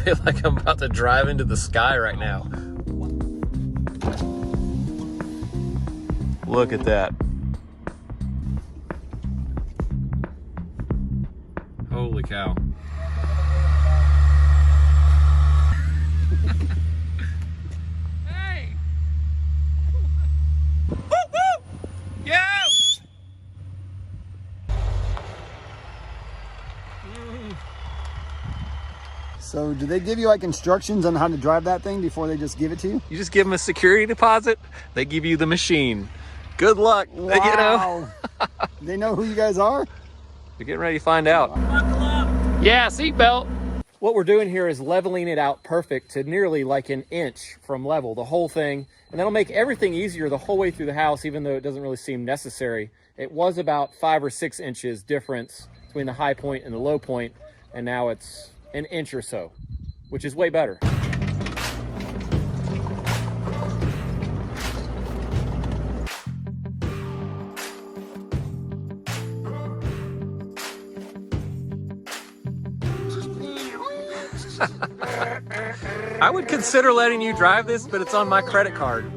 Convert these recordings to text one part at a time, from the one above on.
feel like I'm about to drive into the sky right now. Look at that. Holy cow. Hey! Woo woo! Yo! So do they give you like instructions on how to drive that thing before they just give it to you? You just give them a security deposit, they give you the machine. Good luck. Wow. You know? They know who you guys are? You're getting ready to find out. Yeah, seatbelt. What we're doing here is leveling it out perfect to nearly like an inch from level, the whole thing. And that'll make everything easier the whole way through the house, even though it doesn't really seem necessary. It was about 5 or 6 inches difference between the high point and the low point, and now it's an inch or so, which is way better. I would consider letting you drive this, but it's on my credit card.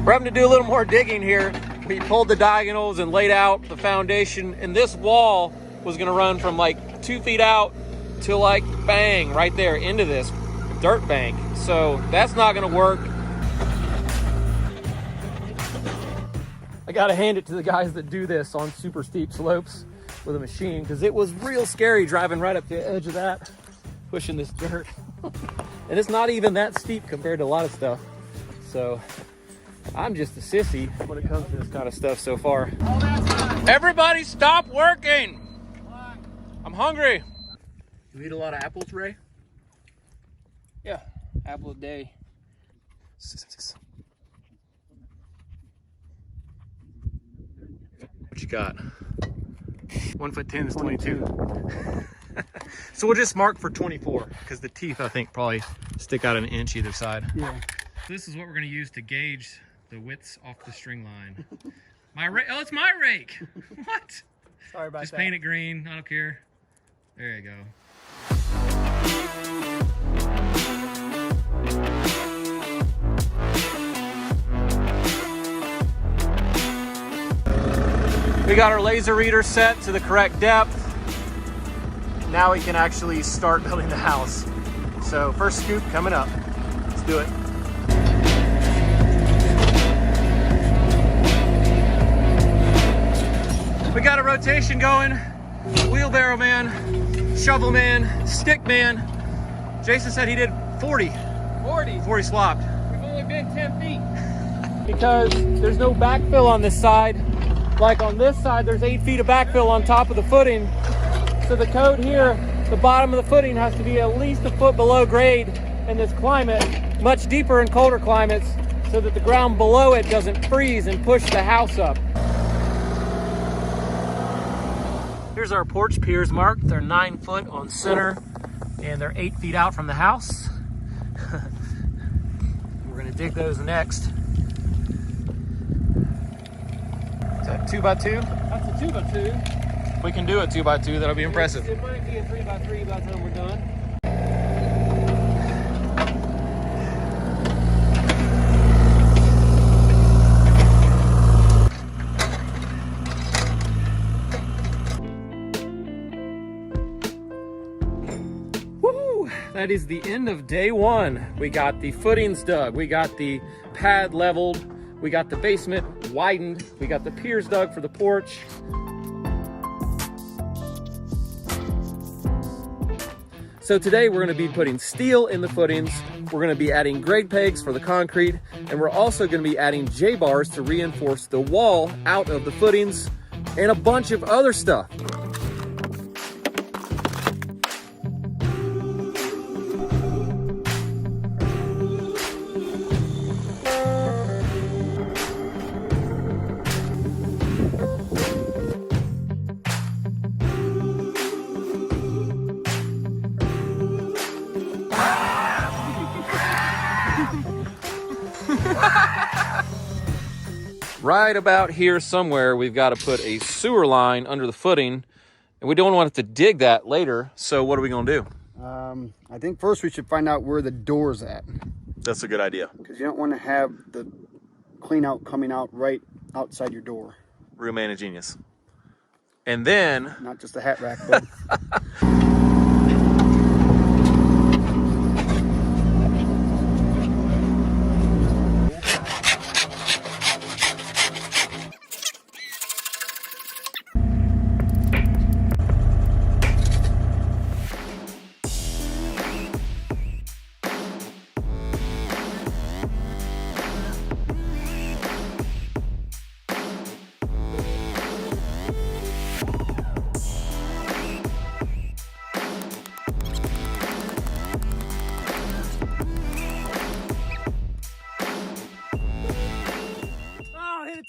We're having to do a little more digging here. We pulled the diagonals and laid out the foundation, and this wall was gonna run from like 2 feet out to like bang right there into this dirt bank. So that's not gonna work. I gotta hand it to the guys that do this on super steep slopes with a machine, because it was real scary driving right up the edge of that, pushing this dirt. And it's not even that steep compared to a lot of stuff. So I'm just a sissy when it comes to this kind of stuff so far. Everybody stop working! I'm hungry. You eat a lot of apples, Ray? Yeah, apple a day. What you got? 1'10" is 22. So we'll just mark for 24, because the teeth, I think, probably stick out an inch either side. Yeah. This is what we're going to use to gauge the widths off the string line. My rake. Oh, it's my rake. What? Sorry about that. Just paint it green. I don't care. There you go. We got our laser reader set to the correct depth. Now we can actually start building the house. So first scoop coming up. Let's do it. We got a rotation going. Wheelbarrow man, shovel man, stick man. Jason said he did 40. 40 swapped. We've only been 10 feet. Because there's no backfill on this side. Like on this side, there's 8 feet of backfill on top of the footing. So the code here, the bottom of the footing has to be at least a foot below grade in this climate, much deeper in colder climates, so that the ground below it doesn't freeze and push the house up. Here's our porch piers marked. They're 9 foot on center, and they're 8 feet out from the house. We're gonna dig those next. Is that 2x2? That's a 2x2. We can do a 2x2, that'll be impressive. It might be a 3x3 by the time we're done. Woo! That is the end of day one. We got the footings dug, we got the pad leveled, we got the basement widened, we got the piers dug for the porch. So today we're gonna be putting steel in the footings, we're gonna be adding grade pegs for the concrete, and we're also gonna be adding J-bars to reinforce the wall out of the footings, and a bunch of other stuff. Right about here somewhere, we've got to put a sewer line under the footing, and we don't want to dig that later. So what are we going to do? I think first we should find out where the door's at. That's a good idea. Because you don't want to have the clean out coming out right outside your door. Real man of genius. And then... Not just a hat rack, but...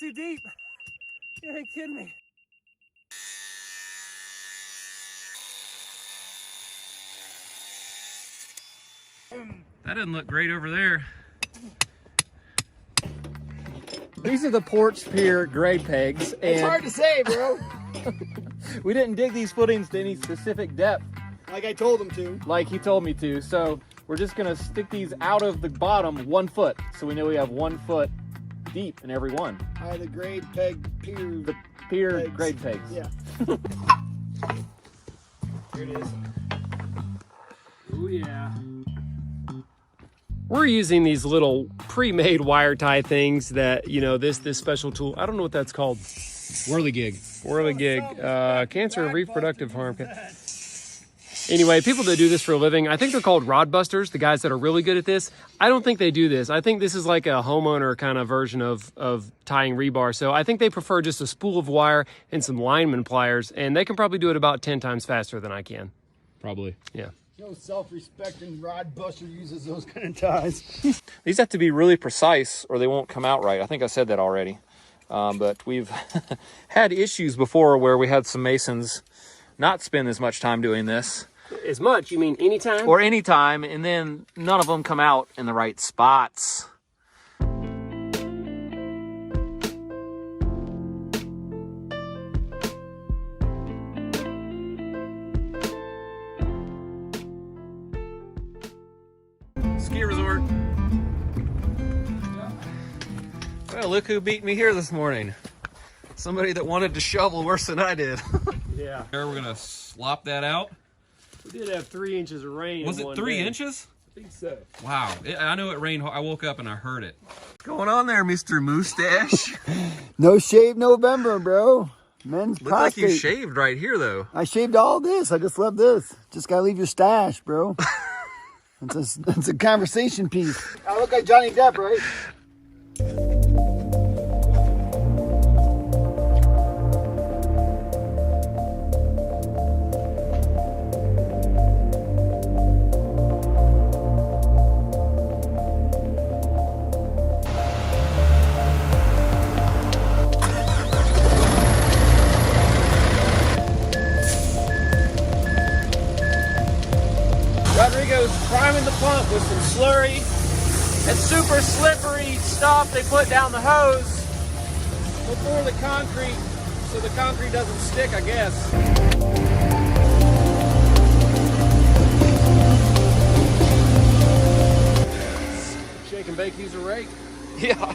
Too deep. You ain't kidding me. That doesn't look great over there. These are the porch pier grade pegs. And it's hard to say, bro. We didn't dig these footings to any specific depth. Like I told him to. Like he told me to. So we're just gonna stick these out of the bottom 1 foot. So we know we have 1 foot deep in every one. The grade peg pier. The pier pegs. grade pegs. Yeah. Here it is. Oh yeah. We're using these little pre-made wire tie things that, you know, this special tool. I don't know what that's called. Whirligig. Whirligig. Cancer and reproductive harm. Anyway, people that do this for a living, I think they're called rod busters, the guys that are really good at this. I don't think they do this. I think this is like a homeowner kind of version of tying rebar. So I think they prefer just a spool of wire and some lineman pliers, and they can probably do it about 10 times faster than I can. Probably. Yeah. No self-respecting rod buster uses those kind of ties. These have to be really precise or they won't come out right. I think I said that already. But we've had issues before where we had some masons not spend as much time doing this. As much? You mean anytime? Or anytime, and then none of them come out in the right spots. Ski resort. Well, look who beat me here this morning. Somebody that wanted to shovel worse than I did. Yeah. Here we're gonna slop that out. We did have 3 inches of rain. Was it 3 inches? I think so. Wow. I know it rained. I woke up and I heard it. What's going on there, Mr. Mustache? No shave November, bro. Men's Looks like you prostate. shaved right here, though. I shaved all this. I just left this. Just gotta leave your stash, bro. It's a conversation piece. I look like Johnny Depp, right? Rodrigo's priming the pump with some slurry and super slippery stuff they put down the hose before the concrete, so the concrete doesn't stick, I guess. Shake and bake, use a rake. Yeah.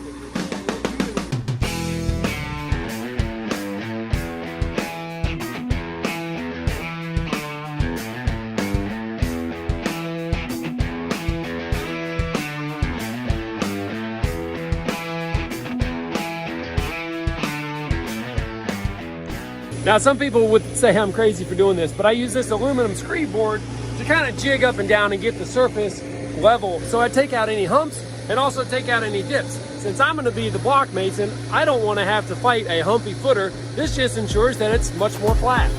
Now, some people would say I'm crazy for doing this, but I use this aluminum screed board to kind of jig up and down and get the surface level. So I take out any humps and also take out any dips. Since I'm gonna be the block mason, I don't wanna have to fight a humpy footer. This just ensures that it's much more flat.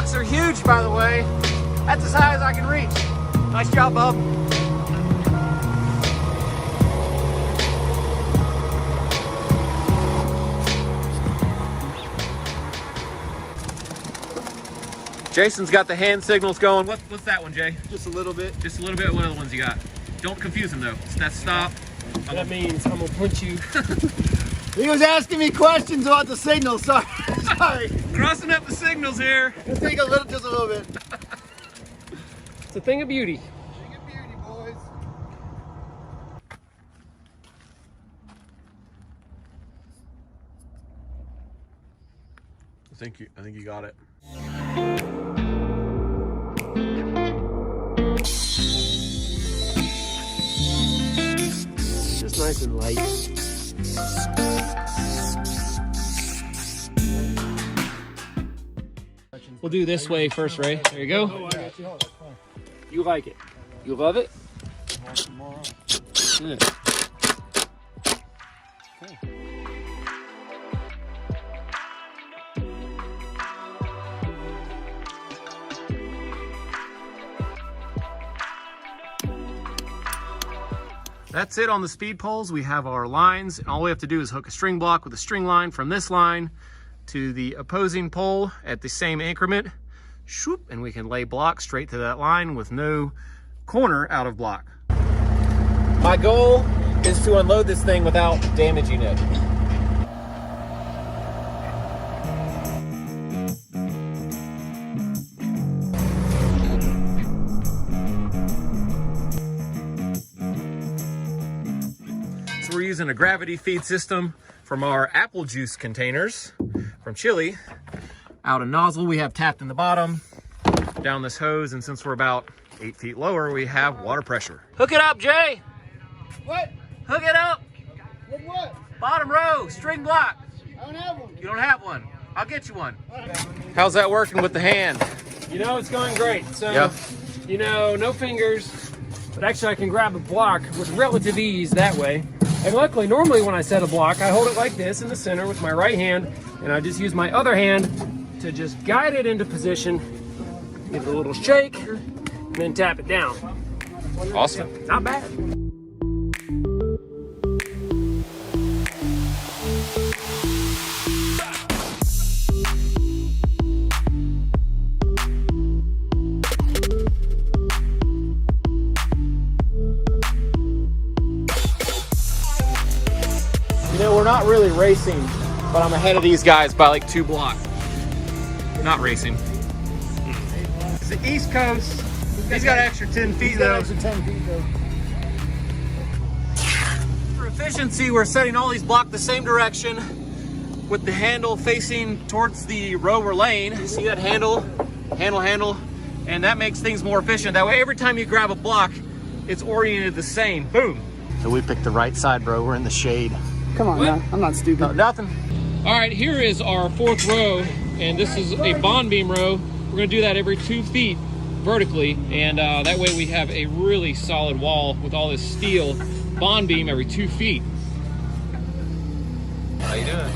blocks are huge, by the way. That's as high as I can reach. Nice job, bub. Jason's got the hand signals going. What's that one, Jay? Just a little bit. Just a little bit. What other ones you got? Don't confuse him though. That's stop. That means I'm gonna punch you. He was asking me questions about the signal. Sorry. Sorry. Crossing up the signals here. Just take a little, just a little bit. It's a thing of beauty. Thing of beauty, boys. I think you got it. Just nice and light. We'll do this way first, Ray. There you go. You like it. You love it? Good. Okay. That's it on the speed poles. We have our lines. All we have to do is hook a string block with a string line from this line to the opposing pole at the same increment. Shoop, and we can lay block straight to that line with no corner out of block. My goal is to unload this thing without damaging it. We're using a gravity feed system from our apple juice containers from Chile. Out a nozzle we have tapped in the bottom, down this hose, and since we're about 8 feet lower, we have water pressure. Hook it up, Jay! What? Hook it up! With what? Bottom row, string block. I don't have one. You don't have one. I'll get you one. How's that working with the hand? You know, it's going great. So, Yep. you know, no fingers, but actually I can grab a block with relative ease that way. And luckily, normally when I set a block, I hold it like this in the center with my right hand, and I just use my other hand to just guide it into position, give it a little shake, and then tap it down. Awesome. Not bad. You know, we're not really racing, but I'm ahead of these guys by like 2 blocks. Not racing. It's the East Coast. He's got an extra 10 feet though. Extra 10 feet though. For efficiency, we're setting all these blocks the same direction with the handle facing towards the row we're laying. See that handle, handle, and that makes things more efficient. That way, every time you grab a block, it's oriented the same. Boom. So we picked the right side, bro. We're in the shade. Come on, man. I'm not stupid. No, nothing. All right, here is our 4th row, and this is a bond beam row. We're gonna do that every 2 feet vertically, and that way we have a really solid wall with all this steel bond beam every 2 feet. How you doing?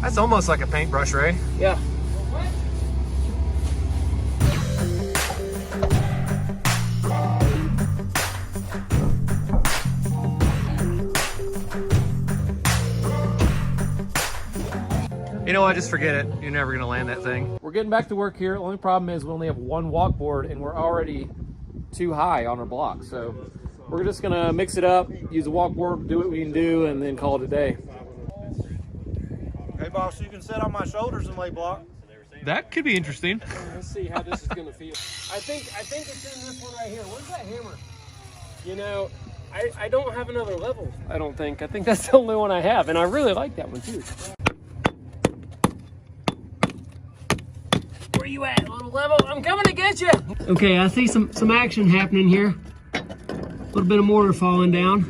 That's almost like a paintbrush, Ray. Yeah. You know what, just forget it. You're never gonna land that thing. We're getting back to work here. The only problem is we only have 1 walk board and we're already too high on our block. So we're just gonna mix it up, use a walk board, do what we can do, and then call it a day. Hey boss, you can sit on my shoulders and lay block. That could be interesting. Let's see how this is gonna feel. I think it's in this one right here. Where's that hammer? You know, I don't have another level, I don't think. I think that's the only one I have, and I really like that one too. Where you at, little level? I'm coming to get you. Okay, I see some action happening here. A little bit of mortar falling down.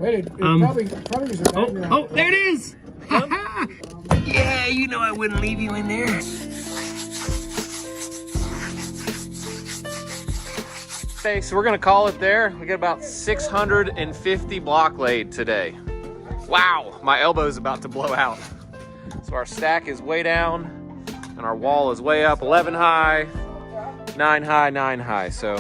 Wait, probably was a background. Oh, there it is. Yeah, you know I wouldn't leave you in there. Okay, so we're gonna call it there. We got about 650 block laid today. Wow, my elbow's about to blow out. So our stack is way down and our wall is way up, 11 high, 9 high, 9 high. So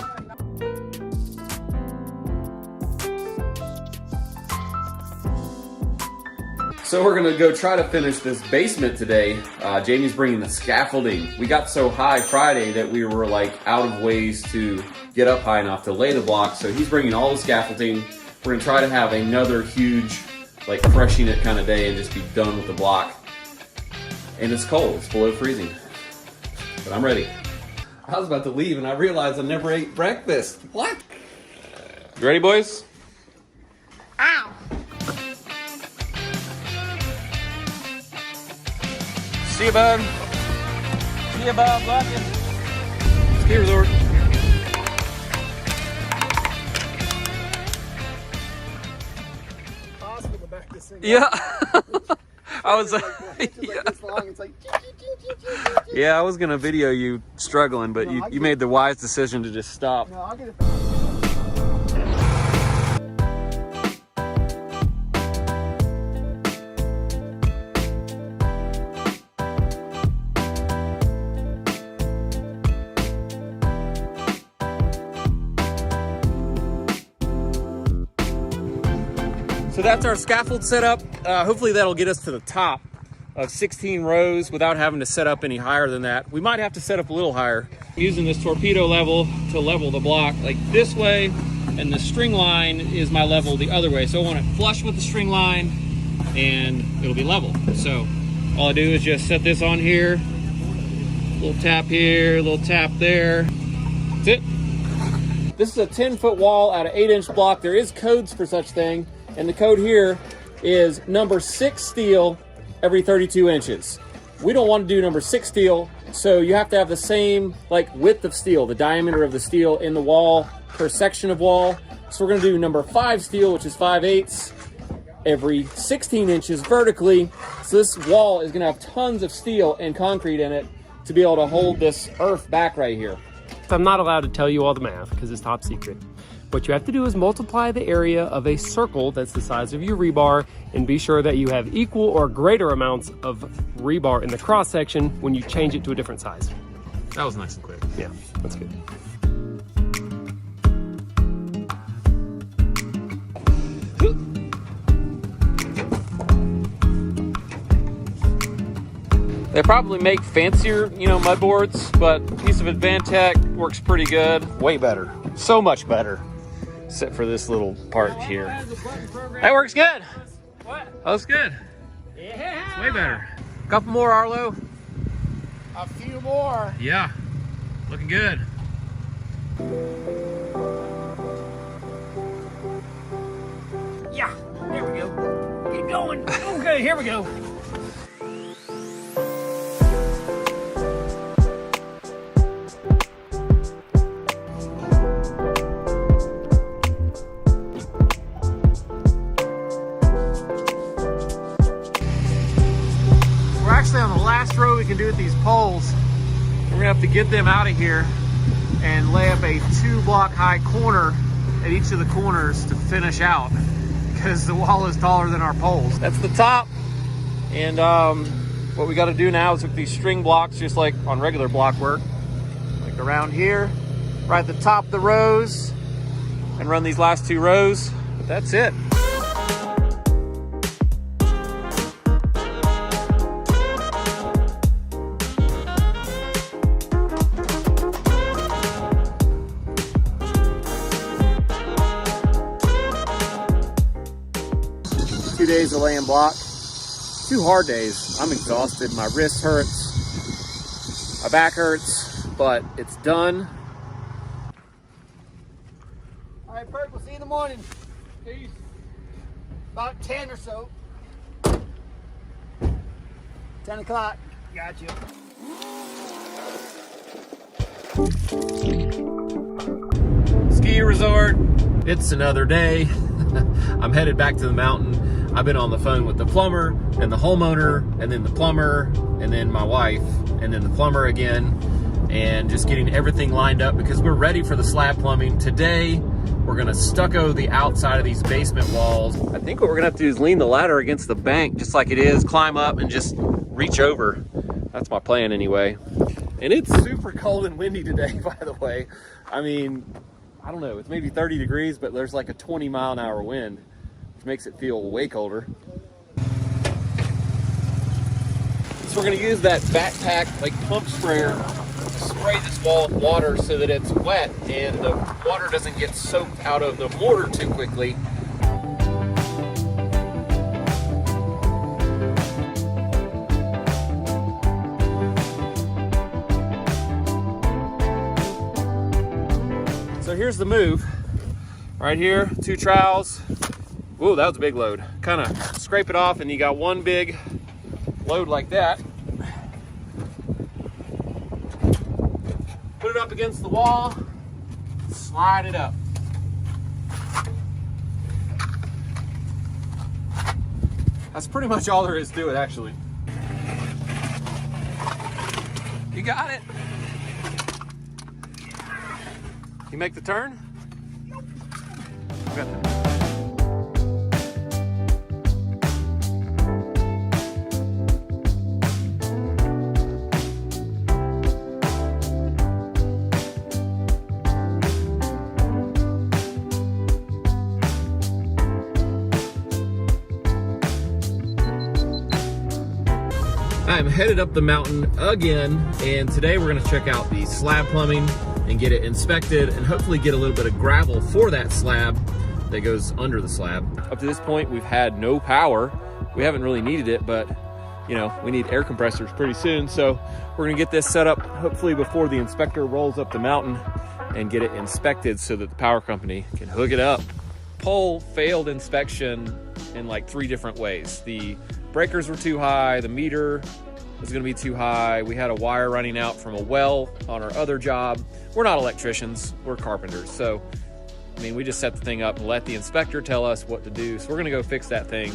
we're gonna go try to finish this basement today. Jamie's bringing the scaffolding. We got so high Friday that we were like out of ways to get up high enough to lay the block. So he's bringing all the scaffolding. We're gonna try to have another huge, like crushing it kind of day and just be done with the block. And it's cold, it's below freezing. But I'm ready. I was about to leave and I realized I never ate breakfast. What? You ready, boys? Ow! See you, bud. See you, Bob. Love you. Ski resort. Possible to back this thing Yeah. I was yeah. This long. It's like, yeah, I was gonna video you struggling, but No, you made the wise decision to just stop. no, I'll get it. So that's our scaffold setup. Hopefully that'll get us to the top of 16 rows without having to set up any higher than that. We might have to set up a little higher. Using this torpedo level to level the block like this way, and the string line is my level the other way. So I want it flush with the string line and it'll be level. So all I do is just set this on here, little tap here, little tap there. That's it. This is a 10-foot wall at an 8-inch block. There is codes for such thing. And the code here is number 6 steel every 32 inches. We don't want to do number 6 steel, so you have to have the same like width of steel, the diameter of the steel in the wall per section of wall. So we're going to do number 5 steel, which is 5/8 every 16 inches vertically. So this wall is going to have tons of steel and concrete in it to be able to hold this earth back right here. I'm not allowed to tell you all the math because it's top secret. What you have to do is multiply the area of a circle that's the size of your rebar and be sure that you have equal or greater amounts of rebar in the cross section when you change it to a different size. That was nice and quick. Yeah, that's good. They probably make fancier, mud boards, but a piece of Advantech works pretty good. Way better. So much better. Except for this little part here. That works good. What? That looks good. Yeah. It's way better. Couple more, Arlo. A few more. Yeah. Looking good. Yeah. There we go. Keep going. Okay, here we go. On the last row we can do with these poles. We're gonna have to get them out of here and lay up a 2-block high corner at each of the corners to finish out because the wall is taller than our poles. That's the top, and what we got to do now is with these string blocks, just like on regular block work, like around here, right at the top of the rows, and run these last 2 rows. But that's it. 2 days of laying block. 2 hard days. I'm exhausted. My wrist hurts. My back hurts, but it's done. All right, Perk, we'll see you in the morning. Peace. About 10 or so. 10 o'clock. Got you. Ski resort. It's another day. I'm headed back to the mountain. I've been on the phone with the plumber and the homeowner and then the plumber and then my wife and then the plumber again. and just getting everything lined up because we're ready for the slab plumbing. Today, we're gonna stucco the outside of these basement walls. I think what we're gonna have to do is lean the ladder against the bank just like it is, climb up and just reach over. That's my plan anyway. And it's super cold and windy today, by the way. I mean, I don't know, it's maybe 30 degrees, but there's like a 20-mile-an-hour wind, which makes it feel way colder. So we're gonna use that backpack, like pump sprayer, to spray this wall with water so that it's wet and the water doesn't get soaked out of the mortar too quickly. So here's the move. Right here, 2 trowels. Whoa, that was a big load. Kind of scrape it off and you got one big load like that. Put it up against the wall, slide it up. That's pretty much all there is to it, actually. You got it. You make the turn? Nope. Got that. I'm headed up the mountain again, and today we're gonna check out the slab plumbing and get it inspected and hopefully get a little bit of gravel for that slab that goes under the slab. Up to this point, we've had no power. We haven't really needed it, but you know, we need air compressors pretty soon. So we're gonna get this set up hopefully before the inspector rolls up the mountain and get it inspected so that the power company can hook it up. Pole failed inspection in like 3 different ways. The breakers were too high, the meter was gonna be too high, we had a wire running out from a well on our other job. We're not electricians, we're carpenters. So, I mean, we just set the thing up and let the inspector tell us what to do. So we're gonna go fix that thing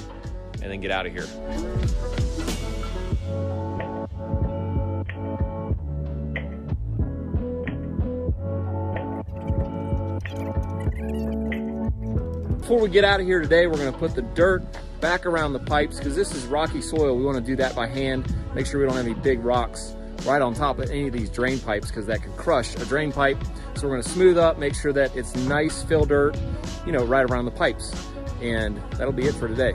and then get out of here. Before we get out of here today, we're gonna put the dirt back around the pipes because this is rocky soil. We wanna do that by hand. Make sure we don't have any big rocks right on top of any of these drain pipes because that can crush a drain pipe. So we're gonna smooth up, make sure that it's nice fill dirt, you know, right around the pipes. And that'll be it for today.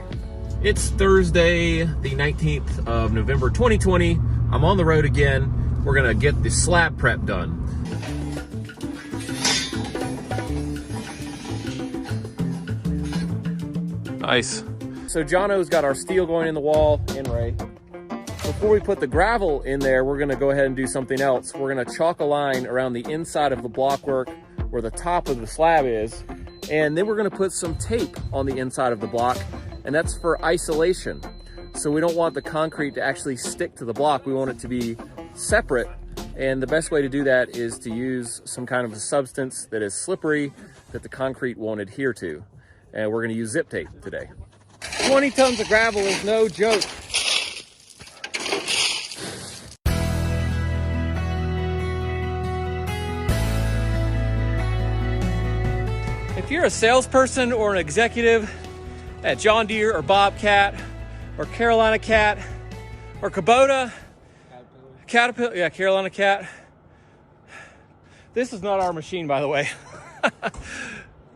It's Thursday, the 19th of November, 2020. I'm on the road again. We're gonna get the slab prep done. Nice. So Jono's got our steel going in the wall, and Ray. Before we put the gravel in there, we're gonna go ahead and do something else. We're gonna chalk a line around the inside of the blockwork where the top of the slab is, and then we're gonna put some tape on the inside of the block, and that's for isolation. So we don't want the concrete to actually stick to the block. We want it to be separate, and the best way to do that is to use some kind of a substance that is slippery that the concrete won't adhere to. And we're gonna use zip tape today. 20 tons of gravel is no joke. If you're a salesperson or an executive at John Deere or Bobcat or Carolina Cat or Kubota, Caterpillar, yeah, Carolina Cat. This is not our machine, by the way.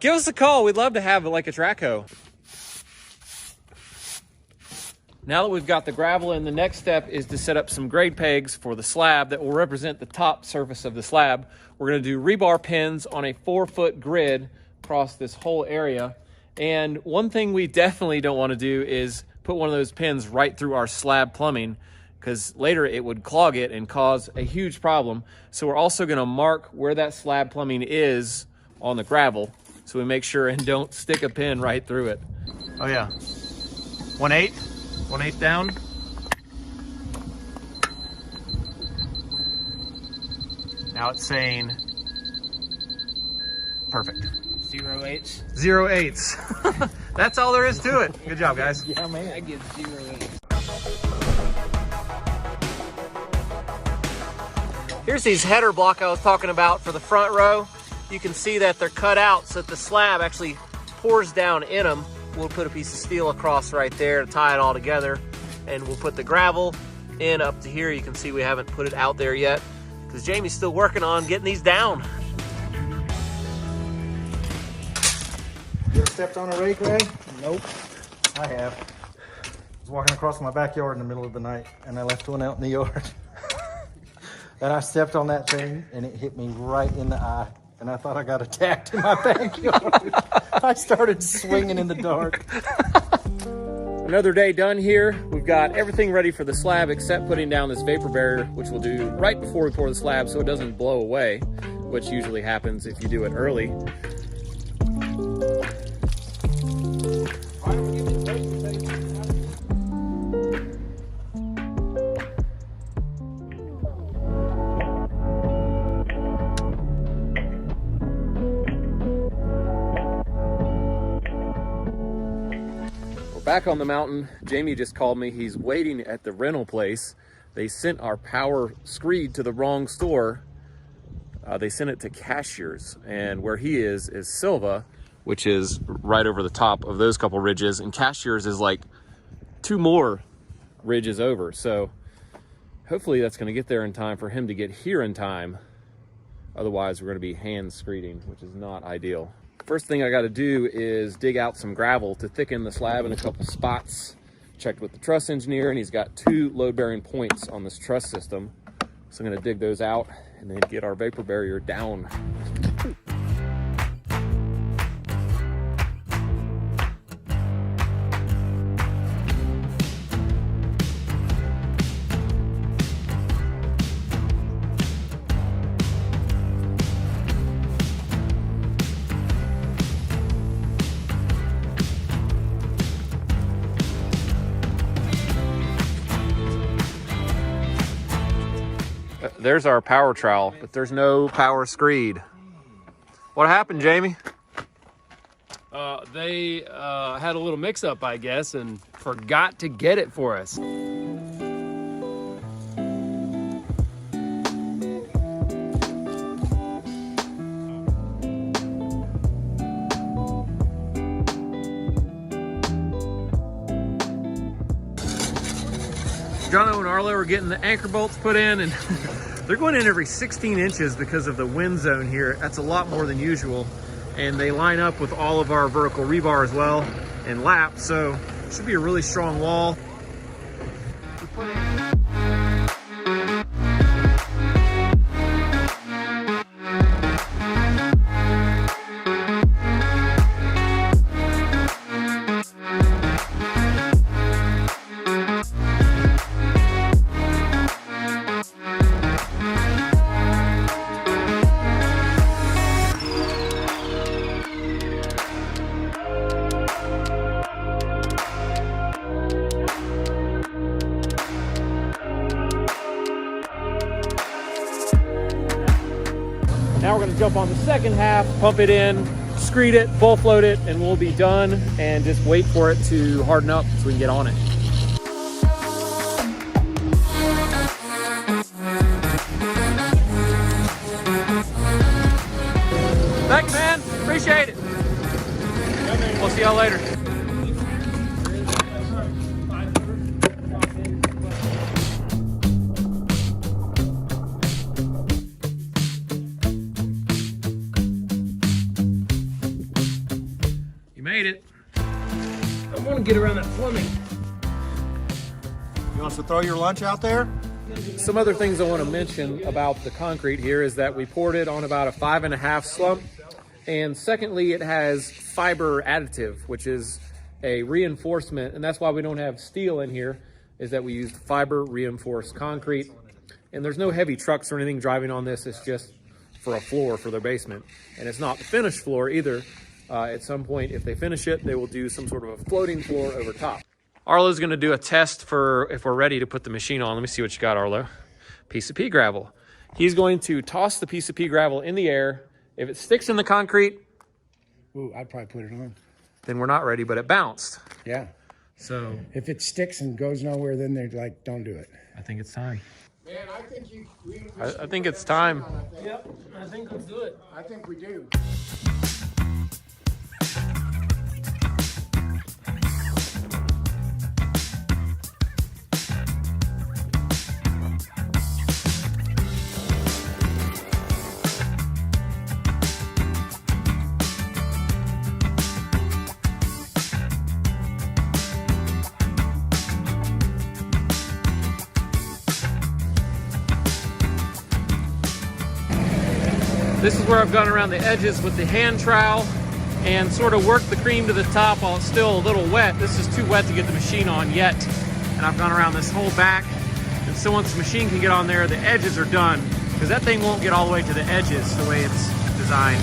Give us a call. We'd love to have like a track hoe. Now that we've got the gravel in, the next step is to set up some grade pegs for the slab that will represent the top surface of the slab. We're gonna do rebar pins on a 4-foot grid across this whole area. And one thing we definitely don't wanna do is put one of those pins right through our slab plumbing, because later it would clog it and cause a huge problem. So we're also gonna mark where that slab plumbing is on the gravel, so we make sure and don't stick a pin right through it. Oh yeah, 1/8 down. Now it's saying perfect. 0/8. 0/8. That's all there is to it. Good job, guys. Yeah, man, I get 0/8. Here's these header block I was talking about for the front row. You can see that they're cut out so that the slab actually pours down in them. We'll put a piece of steel across right there to tie it all together, and we'll put the gravel in up to here. You can see we haven't put it out there yet because Jamie's still working on getting these down. You ever stepped on a rake, Ray? Nope. I have. I was walking across my backyard in the middle of the night, and I left one out in the yard. And I stepped on that thing, and it hit me right in the eye. And I thought I got attacked in my backyard. I started swinging in the dark. Another day done here. We've got everything ready for the slab except putting down this vapor barrier, which we'll do right before we pour the slab so it doesn't blow away, which usually happens if you do it early. Back on the mountain, Jamie just called me. He's waiting at the rental place. They sent our power screed to the wrong store. They sent it to Cashier's, and where he is Silva, which is right over the top of those couple ridges, and Cashier's is like 2 more ridges over. So hopefully that's going to get there in time for him to get here in time. Otherwise, we're going to be hand screeding, which is not ideal. First thing I got to do is dig out some gravel to thicken the slab in a couple spots. Checked with the truss engineer, and he's got 2 load-bearing points on this truss system. So I'm going to dig those out and then get our vapor barrier down. There's our power trowel, but there's no power screed. What happened, Jamie? They had a little mix-up, I guess, and forgot to get it for us. Jono and Arlo are getting the anchor bolts put in, and they're going in every 16 inches because of the wind zone here. That's a lot more than usual. And they line up with all of our vertical rebar as well and lap, so it should be a really strong wall. Now we're going to jump on the second half, pump it in, screed it, bull float it, and we'll be done and just wait for it to harden up so we can get on it. Thanks, man. Appreciate it. We'll see y'all later. You made it. I want to get around that plumbing. You want us to throw your lunch out there? Some other things I want to mention about the concrete here is that we poured it on about a 5.5 slump. And secondly, it has fiber additive, which is a reinforcement. And that's why we don't have steel in here, is that we used fiber reinforced concrete. And there's no heavy trucks or anything driving on this. It's just for a floor for their basement. And it's not the finished floor either. At some point, if they finish it, they will do some sort of a floating floor over top. Arlo's going to do a test for if we're ready to put the machine on. Let me see what you got, Arlo. Piece of pea gravel. He's going to toss the piece of pea gravel in the air. If it sticks in the concrete, ooh, I'd probably put it on. then we're not ready, but it bounced. Yeah. So If it sticks and goes nowhere, then they're like, don't do it. I think it's time. Man, I think I think it's time. Yep, I think let's do it. I think we do. This is where I've gone around the edges with the hand trowel and sort of worked the cream to the top while it's still a little wet. This is too wet to get the machine on yet. And I've gone around this whole back. And so once the machine can get on there, the edges are done, because that thing won't get all the way to the edges the way it's designed.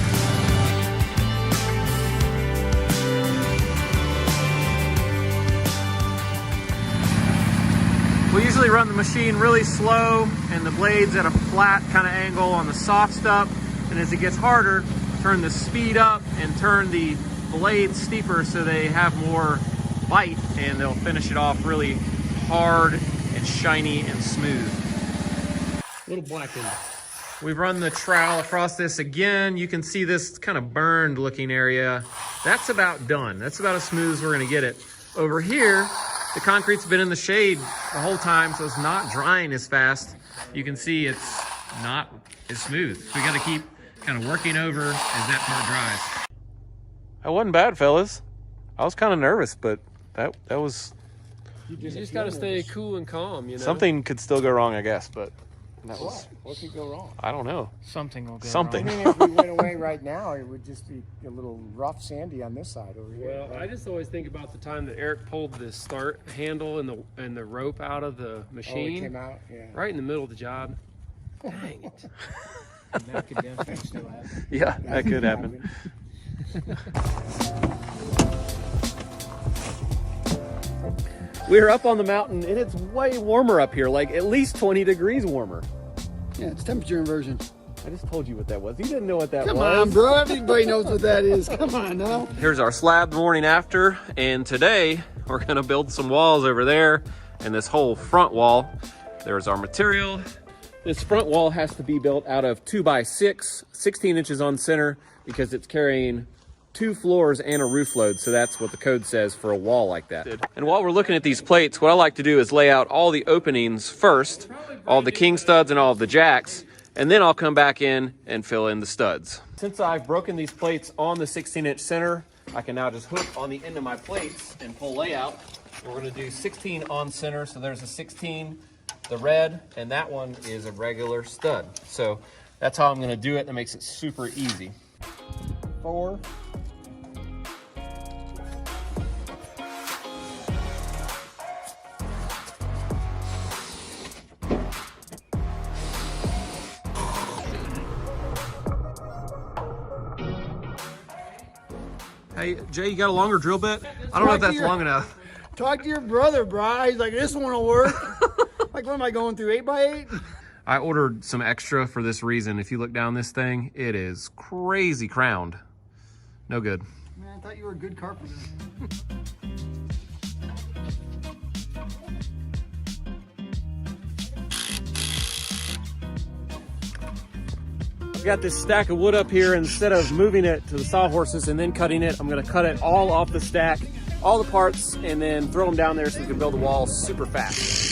We usually run the machine really slow and the blades at a flat kind of angle on the soft stuff. And as it gets harder, turn the speed up and turn the blades steeper so they have more bite, and they'll finish it off really hard and shiny and smooth. A little blackened. We've run the trowel across this again. You can see this kind of burned looking area. That's about done. That's about as smooth as we're gonna get it. Over here, the concrete's been in the shade the whole time, so it's not drying as fast. You can see it's not as smooth. So we gotta keep kind of working over as that part dries. That wasn't bad, fellas. I was kind of nervous, but that was... You just gotta stay cool and calm, you know? Something could still go wrong, I guess, but that was... What could go wrong? I don't know. Something will go Something. I mean, if we went away right now, it would just be a little rough, sandy on this side over here. Well, I just always think about the time that Eric pulled the start handle and the rope out of the Oh, it machine, came out, yeah. right in the middle of the job. Dang it. That could definitely still happen. Yeah, that could happen. We're up on the mountain and it's way warmer up here, like at least 20 degrees warmer. Yeah, it's temperature inversion. I just told you what that was. You didn't know what that Come was. on, bro. Everybody knows what that is. Come on now. Here's our slab the morning after, and today we're gonna build some walls over there and this whole front wall. There's our material. This front wall has to be built out of 2x6, 16 inches on center, because it's carrying 2 floors and a roof load, so that's what the code says for a wall like that. And while we're looking at these plates, what I like to do is lay out all the openings first, all the king studs and all of the jacks, and then I'll come back in and fill in the studs. Since I've broken these plates on the 16-inch center, I can now just hook on the end of my plates and pull layout. We're gonna do 16 on center, so there's a 16, the red, and that one is a regular stud. So that's how I'm gonna do it. That makes it super easy. 4. Hey, Jay, you got a longer drill bit? I don't know if that's long enough. Talk to your brother, bro. He's like, this one will work. Like, what am I going through, 8x8? I ordered some extra for this reason. If you look down this thing, it is crazy crowned. No good. Man, I thought you were a good carpenter. I've got this stack of wood up here. Instead of moving it to the sawhorses and then cutting it, I'm gonna cut it all off the stack, all the parts, and then throw them down there so we can build the wall super fast.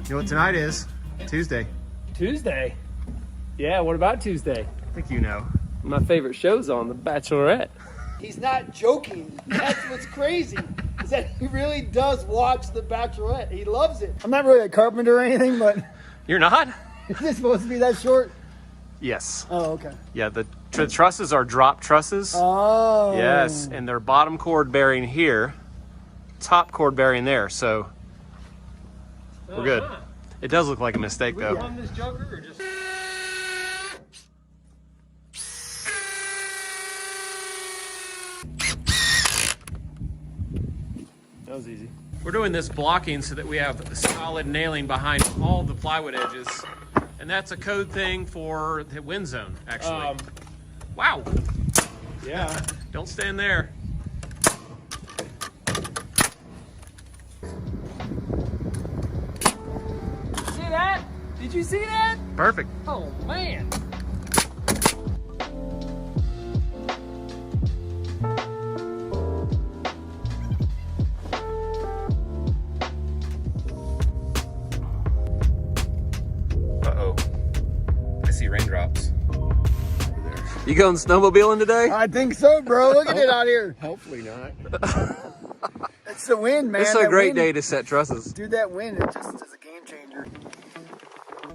You know what tonight is? Tuesday. Tuesday? Yeah, what about Tuesday? I think you know. My favorite show's on, The Bachelorette. He's not joking. That's what's crazy, is that he really does watch The Bachelorette. He loves it. I'm not really a carpenter or anything, but You're not? is this supposed to be that short? Yes. Oh, okay. Yeah, the trusses are drop trusses. Oh. Yes, and they're bottom cord bearing here, top cord bearing there, so we're good. It does look like a mistake though. On this jogger or just... easy. We're doing this blocking so that we have solid nailing behind all the plywood edges. And that's a code thing for the wind zone, actually. Wow. Yeah. Don't stand there. See that? Did you see that? Perfect. Oh, man. Uh-oh. I see raindrops. You going snowmobiling today? I think so, bro. Look at it out here. Hopefully not. It's the wind, man. It's a That great wind- day to set trusses. Dude, that wind, it just is a game changer.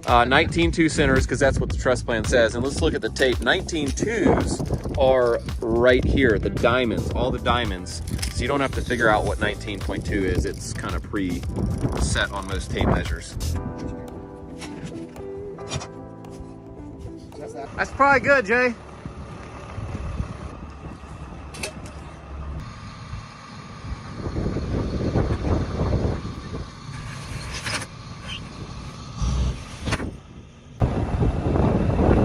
19-2 centers, because that's what the truss plan says. And let's look at the tape. 19-2s are right here, the diamonds, all the diamonds. So you don't have to figure out what 19.2 is. It's kind of pre-set on most tape measures. That's probably good, Jay.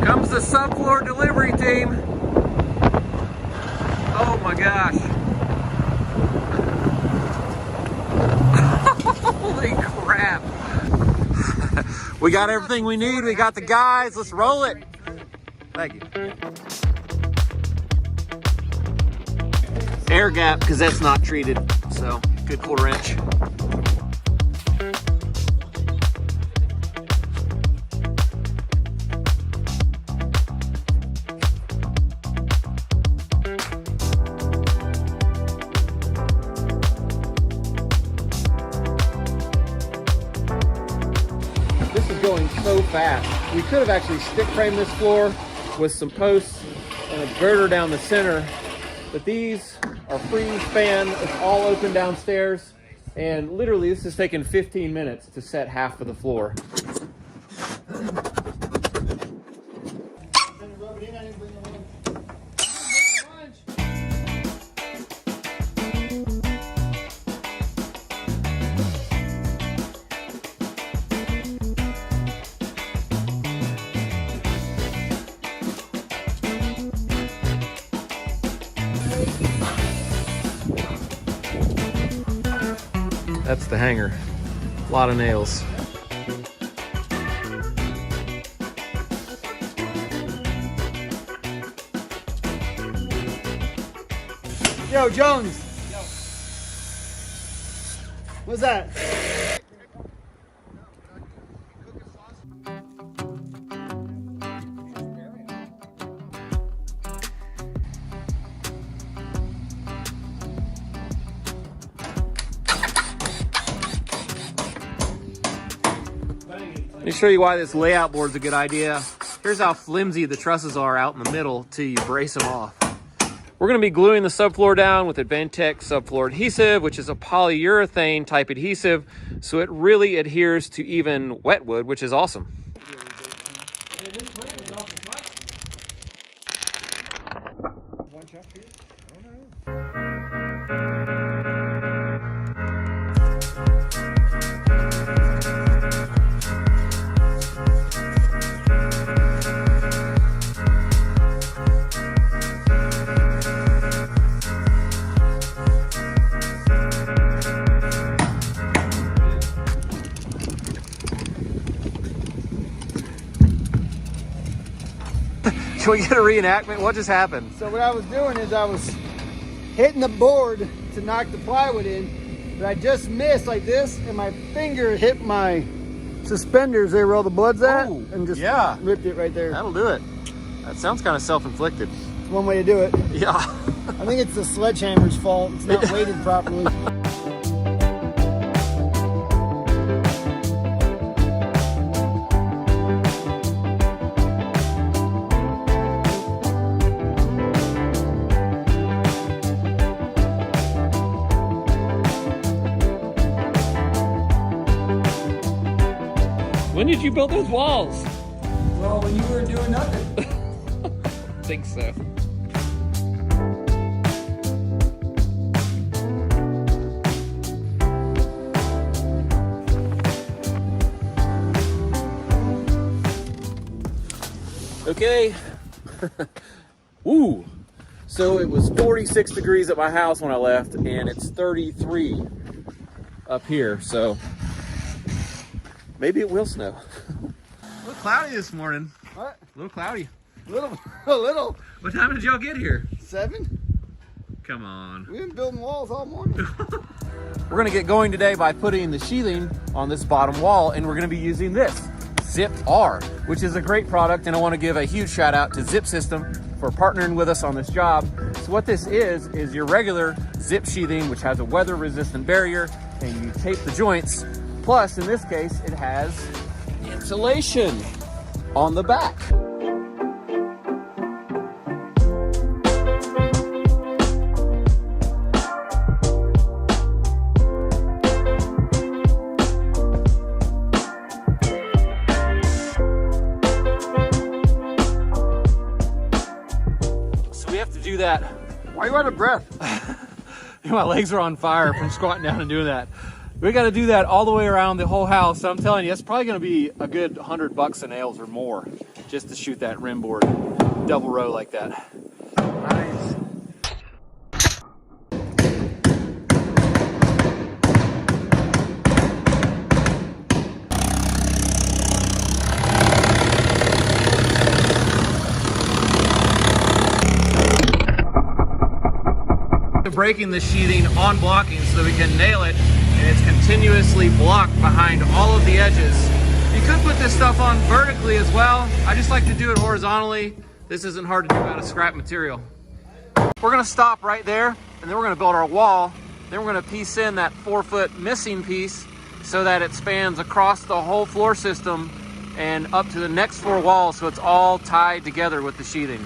Comes the subfloor delivery team. Oh my gosh. Holy crap. We got everything we need. We got the guys. Let's roll it. Thank you. Air gap, because that's not treated. So, good 1/4 inch. This is going so fast. We could have actually stick framed this floor with some posts and a girder down the center, but these are free span. It's all open downstairs, and literally this has taken 15 minutes to set half of the floor. That's the hanger. A lot of nails. Yo, Jones. What's that? Let me show you why this layout board's a good idea. Here's how flimsy the trusses are out in the middle till you brace them off. We're gonna be gluing the subfloor down with Advantech subfloor adhesive, which is a polyurethane type adhesive, so it really adheres to even wet wood, which is awesome. Can we get a reenactment? What just happened? So what I was doing is I was hitting the board to knock the plywood in, but I just missed like this, and my finger hit my suspenders there where all the blood's at, Oh, and just yeah. ripped it right there. That'll do it. That sounds kind of self-inflicted. It's one way to do it. Yeah. I think it's the sledgehammer's fault. It's not weighted properly. When did you build those walls? Well, when you were doing nothing. I think so. Okay. Woo! So it was 46 degrees at my house when I left, and it's 33 up here, so maybe it will snow. A little cloudy this morning. What? A little cloudy. A little. What time did y'all get here? 7? Come on. We've been building walls all morning. We're gonna get going today by putting the sheathing on this bottom wall, and we're gonna be using this Zip R, which is a great product, and I want to give a huge shout out to Zip System for partnering with us on this job. So what this is your regular zip sheathing, which has a weather resistant barrier, and you tape the joints. Plus, in this case, it has insulation on the back. That. Why are you out of breath? My legs are on fire from squatting down and doing that. We got to do that all the way around the whole house. So I'm telling you, it's probably going to be a good $100 in nails or more just to shoot that rim board double row like that. Nice. Breaking the sheathing on blocking so we can nail it, and it's continuously blocked behind all of the edges. You could put this stuff on vertically as well. I just like to do it horizontally. This isn't hard to do out of scrap material. We're gonna stop right there, and then we're gonna build our wall. Then we're gonna piece in that 4-foot missing piece so that it spans across the whole floor system and up to the next 4 walls, so it's all tied together with the sheathing.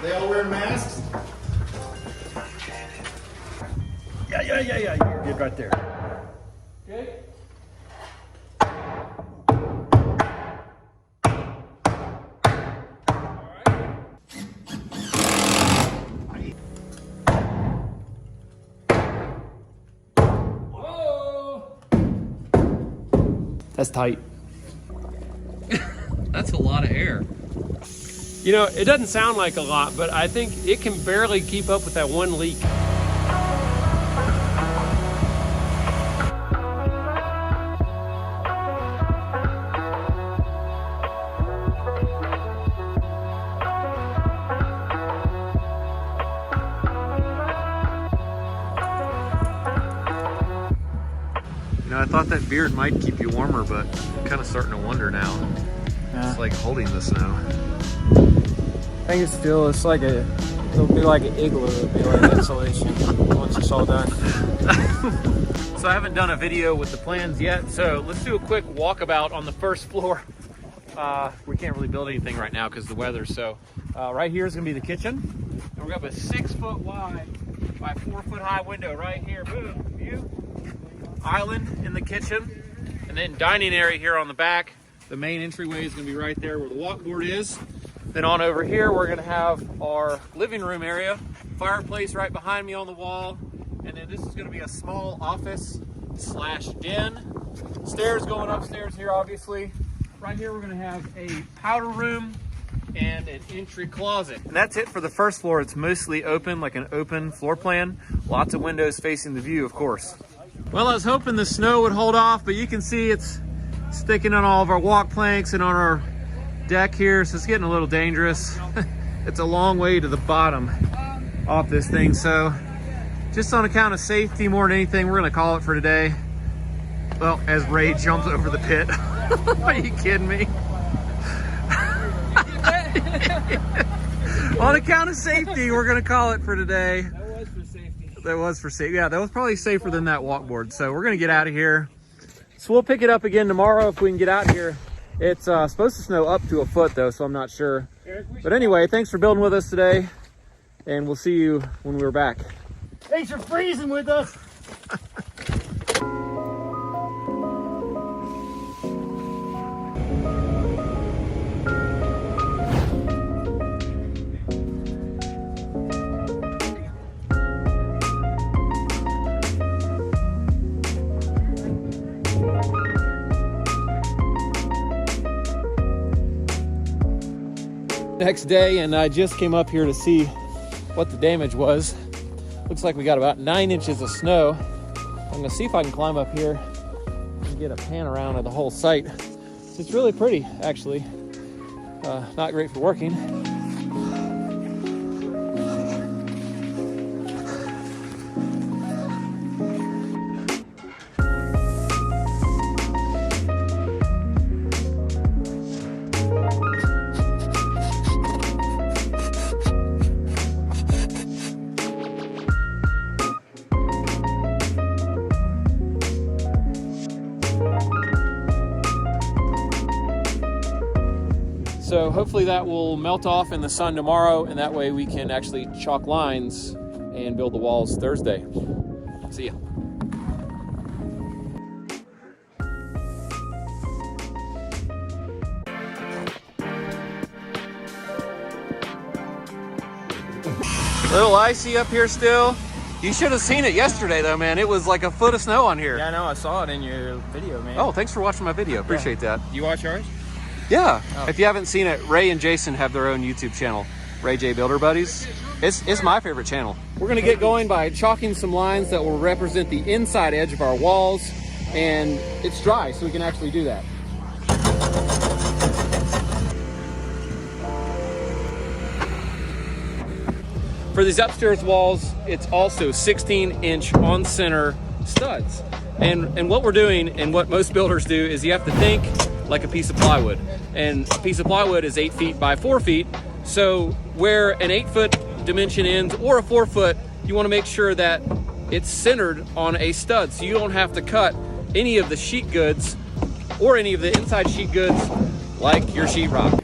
They all wear masks? Yeah. You're good right there. Okay. That's tight. That's a lot of air. You know, it doesn't sound like a lot, but I think it can barely keep up with that one leak. You know, I thought that beard might keep you warmer, but I'm kind of starting to wonder now. Yeah. It's like holding the snow. I think it's like it'll be like an igloo, it'll be like insulation once it's all done. So I haven't done a video with the plans yet, so let's do a quick walkabout on the first floor. We can't really build anything right now because of the weather, so right here is gonna be the kitchen. And we're gonna have a 6-foot wide by 4-foot high window right here. Boom, view. Island in the kitchen, and then dining area here on the back. The main entryway is gonna be right there where the walkboard is. Then on over here, we're gonna have our living room area, fireplace right behind me on the wall, and then this is gonna be a small office / den. Stairs going upstairs here, obviously. Right here, we're gonna have a powder room and an entry closet. And that's it for the first floor. It's mostly open, like an open floor plan. Lots of windows facing the view, of course. Well, I was hoping the snow would hold off, but you can see it's sticking on all of our walk planks and on our deck here, so it's getting a little dangerous. It's a long way to the bottom off this thing, so just on account of safety more than anything, we're gonna call it for today. Well, as Ray jumps over the pit. Are you kidding me? On account of safety, we're gonna call it for today. That was for safety. That was for safety. Yeah, that was probably safer than that walkboard. So we're gonna get out of here. So we'll pick it up again tomorrow if we can get out here. It's supposed to snow up to a foot though, so I'm not sure. But anyway, thanks for building with us today, and we'll see you when we're back. Thanks for freezing with us. Next day, and I just came up here to see what the damage was. Looks like we got about 9 inches of snow. I'm gonna see if I can climb up here and get a pan around of the whole site. So it's really pretty, actually. Not great for working. So hopefully that will melt off in the sun tomorrow, and that way we can actually chalk lines and build the walls Thursday. See ya. Little icy up here still. You should have seen it yesterday though, man. It was like a foot of snow on here. Yeah, I know. I saw it in your video, man. Oh, thanks for watching my video. Appreciate that. You watch ours? Yeah. If you haven't seen it, Ray and Jason have their own YouTube channel, Ray J Builder Buddies. It's my favorite channel. We're gonna get going by chalking some lines that will represent the inside edge of our walls, and it's dry, so we can actually do that. For these upstairs walls, it's also 16-inch on center studs. And what we're doing, and what most builders do, is you have to think like a piece of plywood. And a piece of plywood is 8 feet by 4 feet. So where an 8-foot dimension ends or a 4-foot, you want to make sure that it's centered on a stud. So you don't have to cut any of the sheet goods or any of the inside sheet goods like your sheetrock.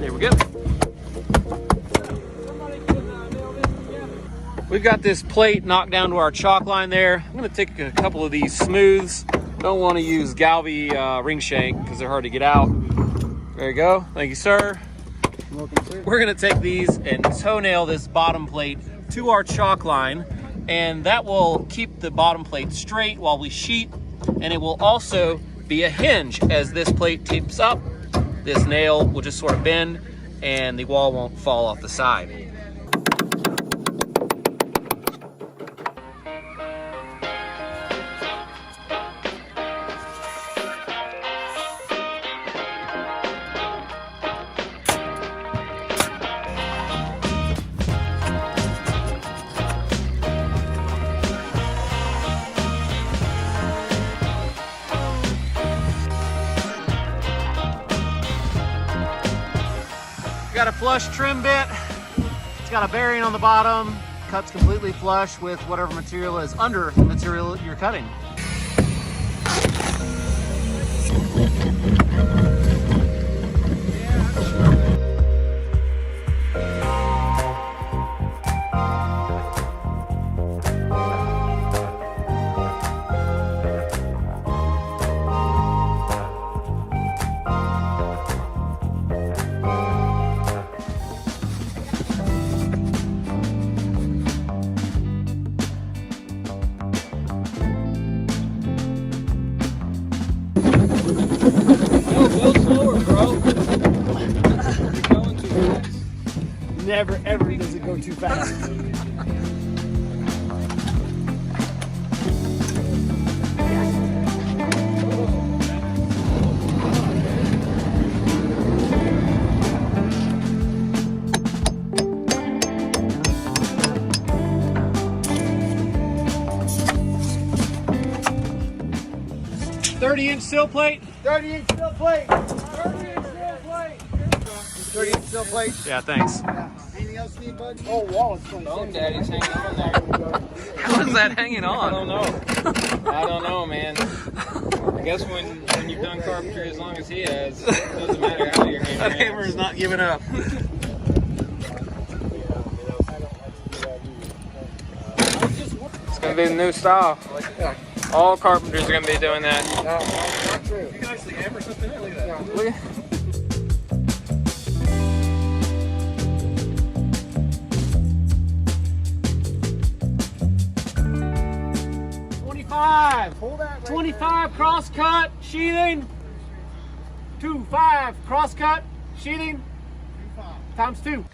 There we go. We've got this plate knocked down to our chalk line there. I'm gonna take a couple of these smooths. Don't wanna use Galvy ring shank because they're hard to get out. There you go, thank you, sir. Welcome, sir. We're gonna take these and toenail this bottom plate to our chalk line, and that will keep the bottom plate straight while we sheet, and it will also be a hinge. As this plate tips up, this nail will just sort of bend and the wall won't fall off the side. Got a flush trim bit. It's got a bearing on the bottom. Cuts completely flush with whatever material is under the material you're cutting. Never ever does it go too fast. "30-inch sill plate." 30-inch steel plate. 30-inch steel plate. 30-inch steel plate. Yeah, thanks. Anything else you need, bud? Oh, wall is 26. Bone Daddy's hanging on there. How is that hanging on? I don't know. I don't know, man. I guess when you've done carpentry as long as he has, it doesn't matter how you're That hammer is not giving up. It's going to be the new style. All carpenters are going to be doing that. Not true. You can actually hammer something in. Look at that. Look at 25. 25 cross cut, sheathing. 2.5 cross cut sheathing times 2.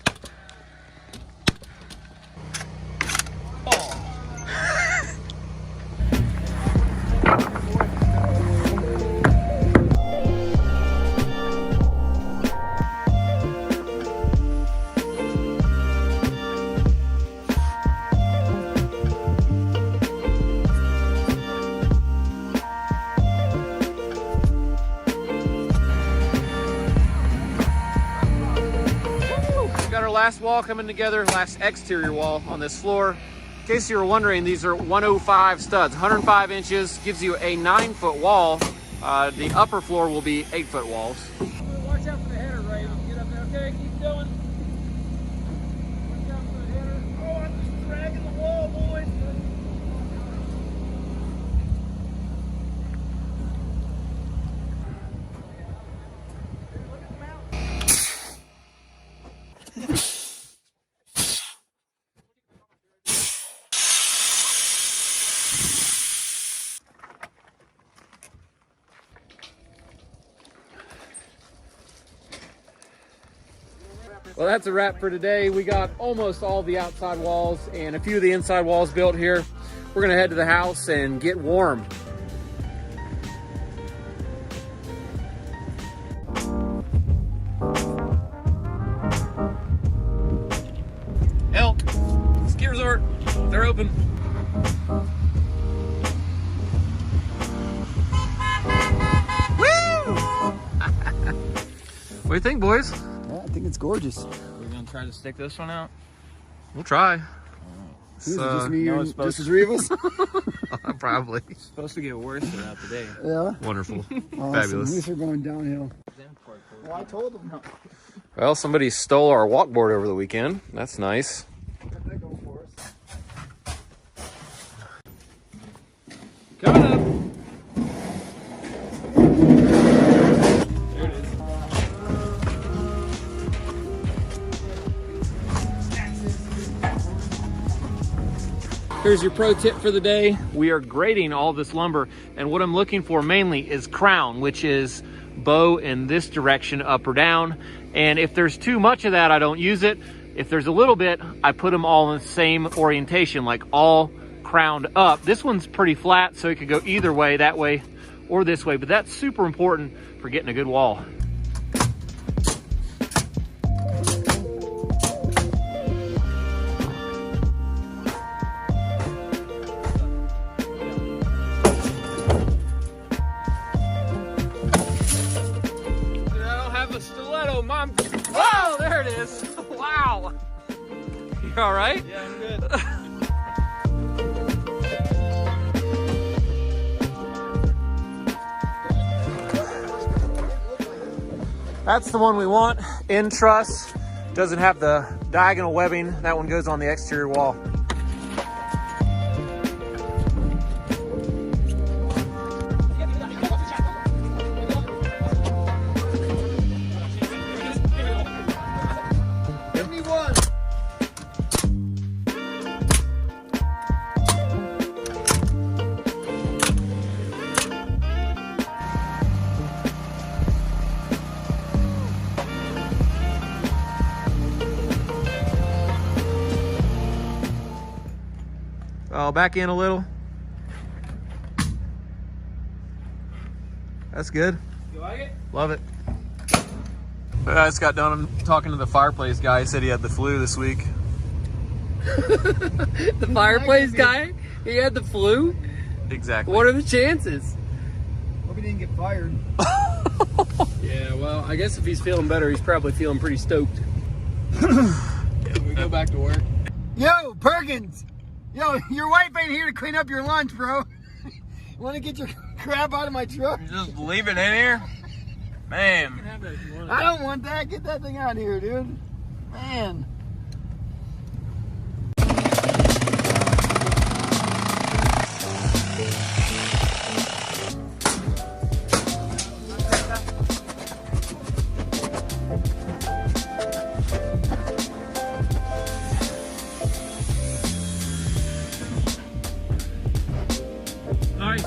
Got our last wall coming together, last exterior wall on this floor. In case you were wondering, these are 105 studs, 105 inches, gives you a 9-foot wall. The upper floor will be 8-foot walls. Watch out for the header, Ray. Get up there, okay? Keep going. Watch out for the header. Oh, I'm just dragging the wall, boys. Well, that's a wrap for today. We got almost all the outside walls and a few of the inside walls built here. We're gonna head to the house and get warm. Elk, ski resort, they're open. Woo! What do you think, boys? Yeah, I think it's gorgeous. We're gonna try to stick this one out. We'll try. Is it just me no, and it's just supposed the three of us? Probably. It's supposed to get worse throughout the day. Yeah. Wonderful. Awesome. Fabulous. These are going downhill. Well, I told them. No. Well, somebody stole our walkboard over the weekend. That's nice. Got that going for us. Coming up. There it is. Here's your pro tip for the day. We are grading all this lumber, and what I'm looking for mainly is crown, which is bow in this direction, up or down. And if there's too much of that, I don't use it. If there's a little bit, I put them all in the same orientation, like all crowned up. This one's pretty flat, so it could go either way, that way or this way, but that's super important for getting a good wall. Mom. Oh, there it is. Wow. You all right? Yeah, I'm good. That's the one we want. In truss. Doesn't have the diagonal webbing. That one goes on the exterior wall. Oh, back in a little. That's good. You like it? Love it. I just got done talking to the fireplace guy. He said he had the flu this week. The fireplace guy? He had the flu? Exactly. What are the chances? Hope he didn't get fired. Yeah, well, I guess if he's feeling better, he's probably feeling pretty stoked. We go back to work. Yo, Perkins! Yo, your wife ain't here to clean up your lunch, bro. You want to get your crap out of my truck? You just leave it in here? Man. I don't want that. Get that thing out of here, dude. Man. Nice.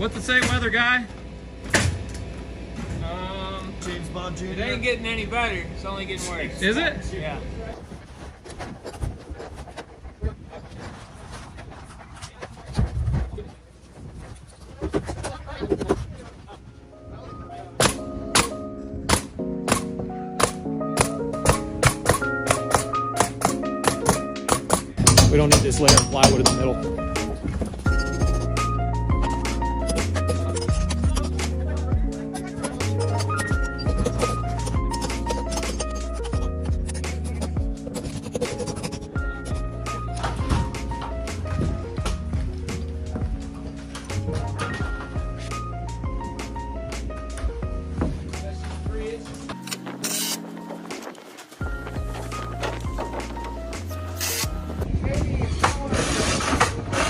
What's it say, weather guy? James Bond Jr. It ain't getting any better. It's only getting worse. Is it? Yeah. We don't need this layer of plywood in the middle.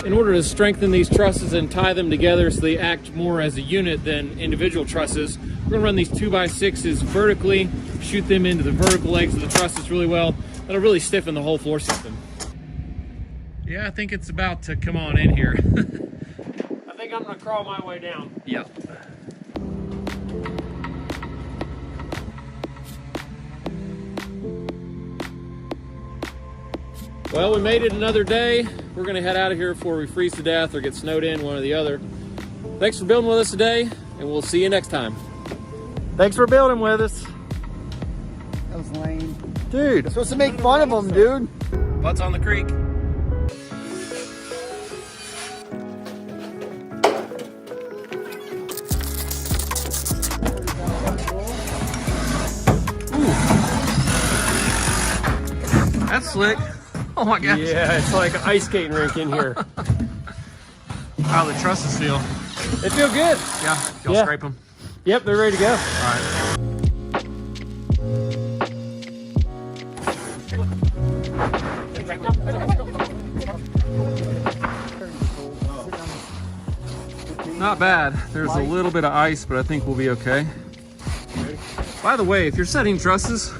In order to strengthen these trusses and tie them together so they act more as a unit than individual trusses, we're gonna run these 2x6s vertically, shoot them into the vertical legs of the trusses really well. That'll really stiffen the whole floor system. Yeah, I think it's about to come on in here. I think I'm gonna crawl my way down. Yep. Well, we made it another day. We're gonna head out of here before we freeze to death or get snowed in, one or the other. Thanks for building with us today, and we'll see you next time. Thanks for building with us. That was lame. Dude, Supposed to make fun of them, dude. Butts on the creek. That's slick. Oh my gosh. Yeah, it's like an ice skating rink in here. How the trusses feel. They feel good. Yeah, y'all Yeah. scrape them. Yep, they're ready to go. All right. Not bad. There's a little bit of ice, but I think we'll be okay. By the way, if you're setting trusses,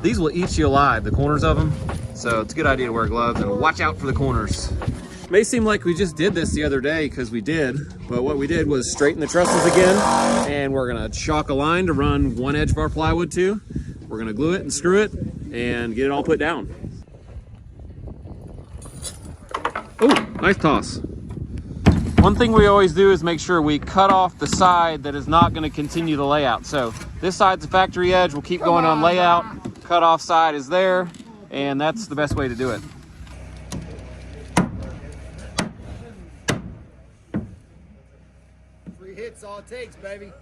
these will eat you alive, the corners of them. So it's a good idea to wear gloves and watch out for the corners. May seem like we just did this the other day, because we did, but what we did was straighten the trusses again, and we're gonna chalk a line to run one edge of our plywood to. We're gonna glue it and screw it and get it all put down. Oh, nice toss. One thing we always do is make sure we cut off the side that is not gonna continue the layout. So this side's the factory edge, we'll keep going on layout. Cut off side is there, and that's the best way to do it. 3 hits all it takes, baby.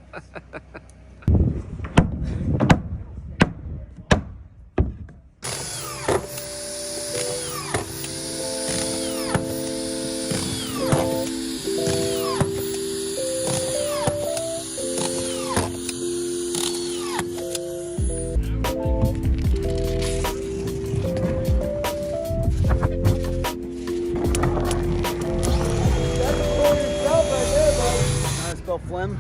Phlegm.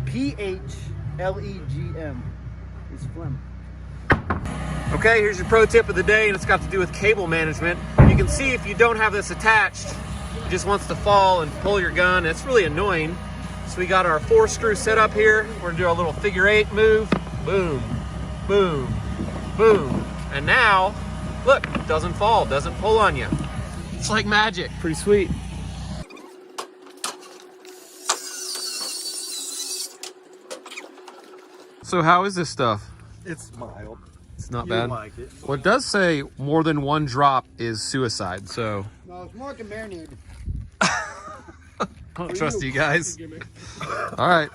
P-H-L-E-G-M is phlegm. Okay, here's your pro tip of the day, and it's got to do with cable management. You can see if you don't have this attached, it just wants to fall and pull your gun. It's really annoying. So we got our 4-screw set up here. We're gonna do our little figure 8 move. Boom, boom, boom. And now, look, it doesn't fall, doesn't pull on you. It's like magic. Pretty sweet. So how is this stuff? It's mild. It's not You bad. like it. Well, it does say more than one drop is suicide, so No, it's more like a marinade. I don't trust you guys. All right.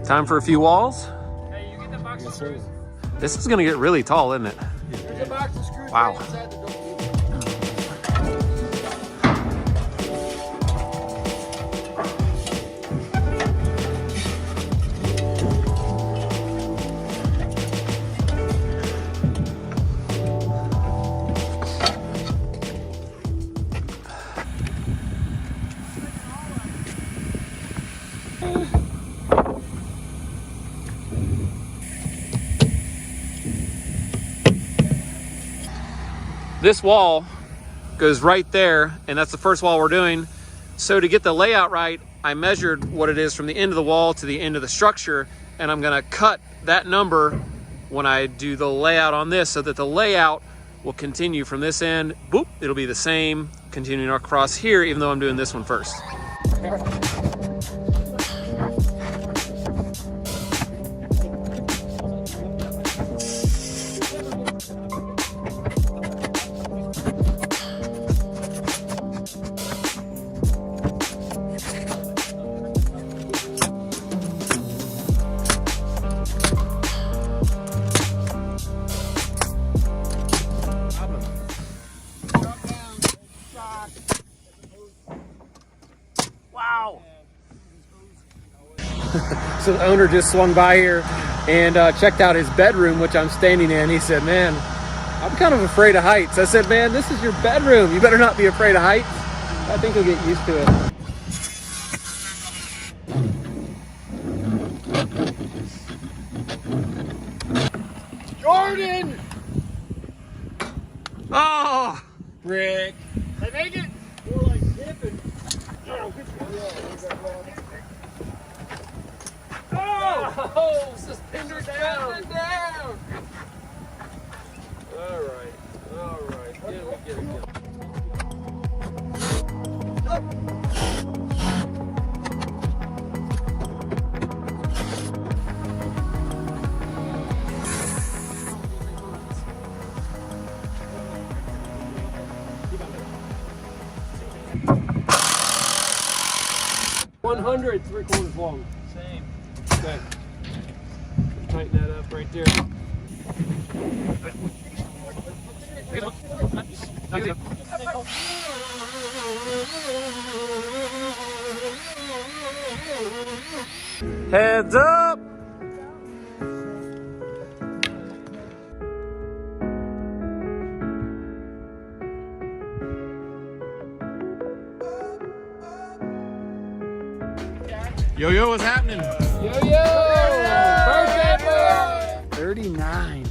Time for a few walls. Hey, you get the box of screws? This is gonna get really tall, isn't it? There's a box of screws Wow. right inside the door. this wall goes right there, and that's the first wall we're doing. So to get the layout right, I measured what it is from the end of the wall to the end of the structure, and I'm gonna cut that number when I do the layout on this so that the layout will continue from this end. Boop, it'll be the same continuing across here, even though I'm doing this one first. So the owner just swung by here and checked out his bedroom, which I'm standing in. He said, man, I'm kind of afraid of heights. I said, man, this is your bedroom. You better not be afraid of heights. I think he'll get used to it. Jordan! Oh, Rick. I make it. We're like dipping. oh, suspender down. All right, get it. $100 3/4 long. Same. Okay. Tighten that up right there. Heads up. Yo, what's happening? Birthday boy! 39.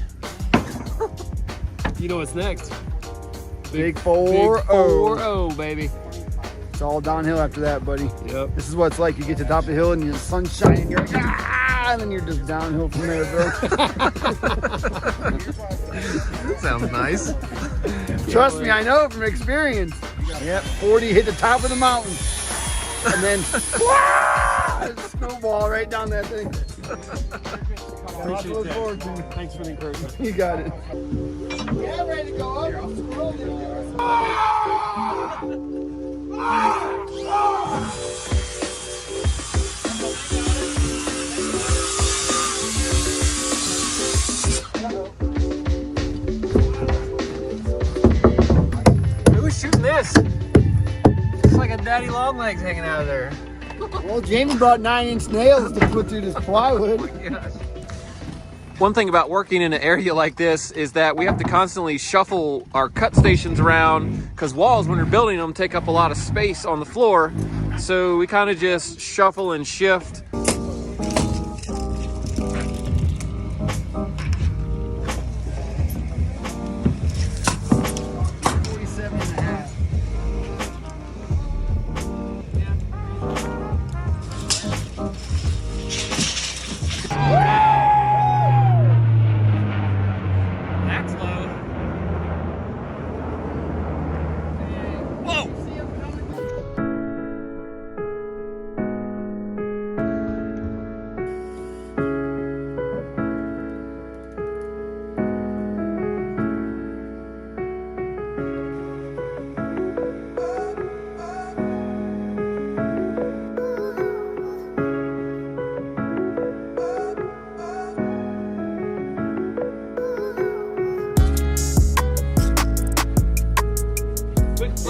You know what's next? Big Big 4-0. 4-0, baby. It's all downhill after that, buddy. Yep. This is what it's like. You get to the top of the hill and the sun's shining. You're like, ah! And then you're just downhill from there, bro. Sounds nice. Trust me, I know from experience. Yep, 40 hit the top of the mountain. And then, snowball right down that thing. Lots to look forward to. Thanks for the encouragement. You got it. Yeah, ready to go up. Who's shooting this? It's like a daddy long legs hanging out of there. Well, Jamie brought 9-inch nails to put through this plywood. One thing about working in an area like this is that we have to constantly shuffle our cut stations around because walls, when you're building them, take up a lot of space on the floor. So we kind of just shuffle and shift.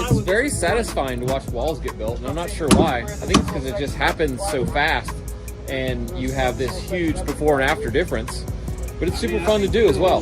It's very satisfying to watch walls get built, and I'm not sure why. I think it's because it just happens so fast, and you have this huge before and after difference. But it's super fun to do as well.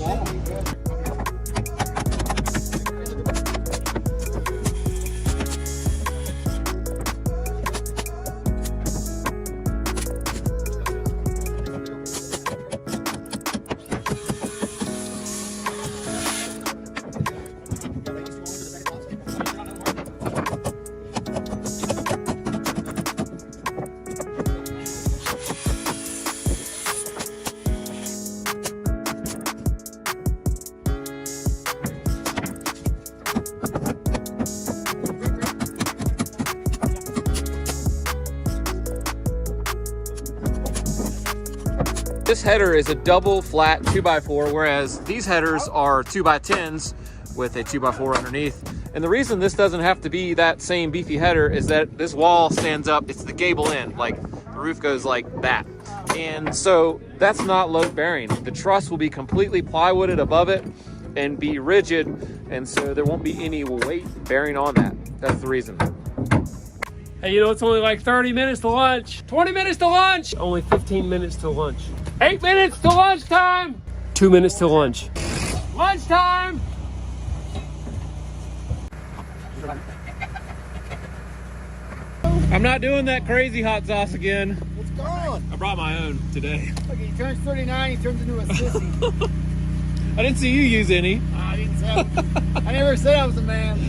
This header is a double flat 2x4, whereas these headers are 2x10s with a 2x4 underneath. And the reason this doesn't have to be that same beefy header is that this wall stands up, it's the gable end, like the roof goes like that. And so that's not load bearing. The truss will be completely plywooded above it and be rigid, and so there won't be any weight bearing on that. That's the reason. Hey, you know, it's only like 30 minutes to lunch. 20 minutes to lunch. Only 15 minutes to lunch. 8 minutes to lunchtime. 2 minutes to lunch. Lunchtime. I'm not doing that crazy hot sauce again. It's gone. I brought my own today. Look, he turns 39, he turns into a sissy. I didn't see you use any. I didn't say I never said I was a man.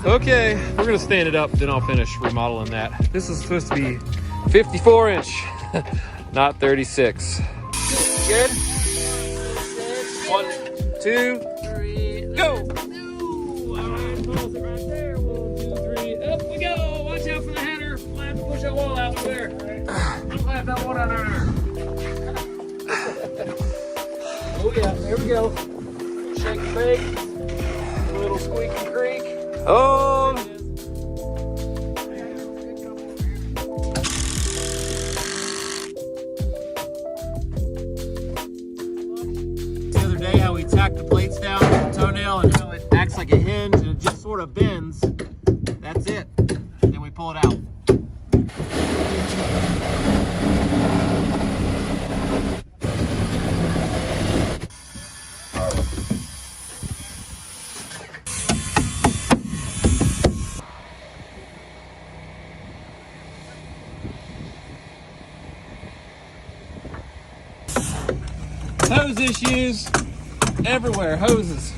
Okay, we're gonna stand it up, then I'll finish remodeling that. This is supposed to be 54 inch, not 36. Good? 1, 2, 3, go! All right, pause it right there. 1, 2, 3, up we go. Watch out for the header. Might have to push that wall out there. Slap that one under there. Oh yeah, there we go. Shake and bake. A little squeak and creak. Oh! The other day how we tacked the plates down with the toenail and how it acts like a hinge and it just sort of bends. That's it. Then we pull it out. Hose issues everywhere, hoses.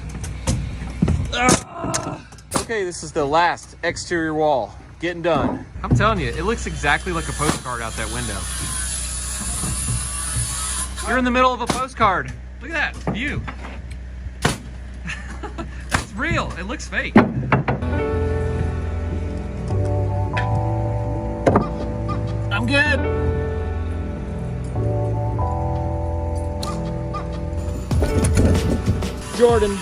Okay, this is the last exterior wall. Getting done. I'm telling you, it looks exactly like a postcard out that window. You're in the middle of a postcard. Look at that view. That's real. It looks fake. I'm good. Jordan.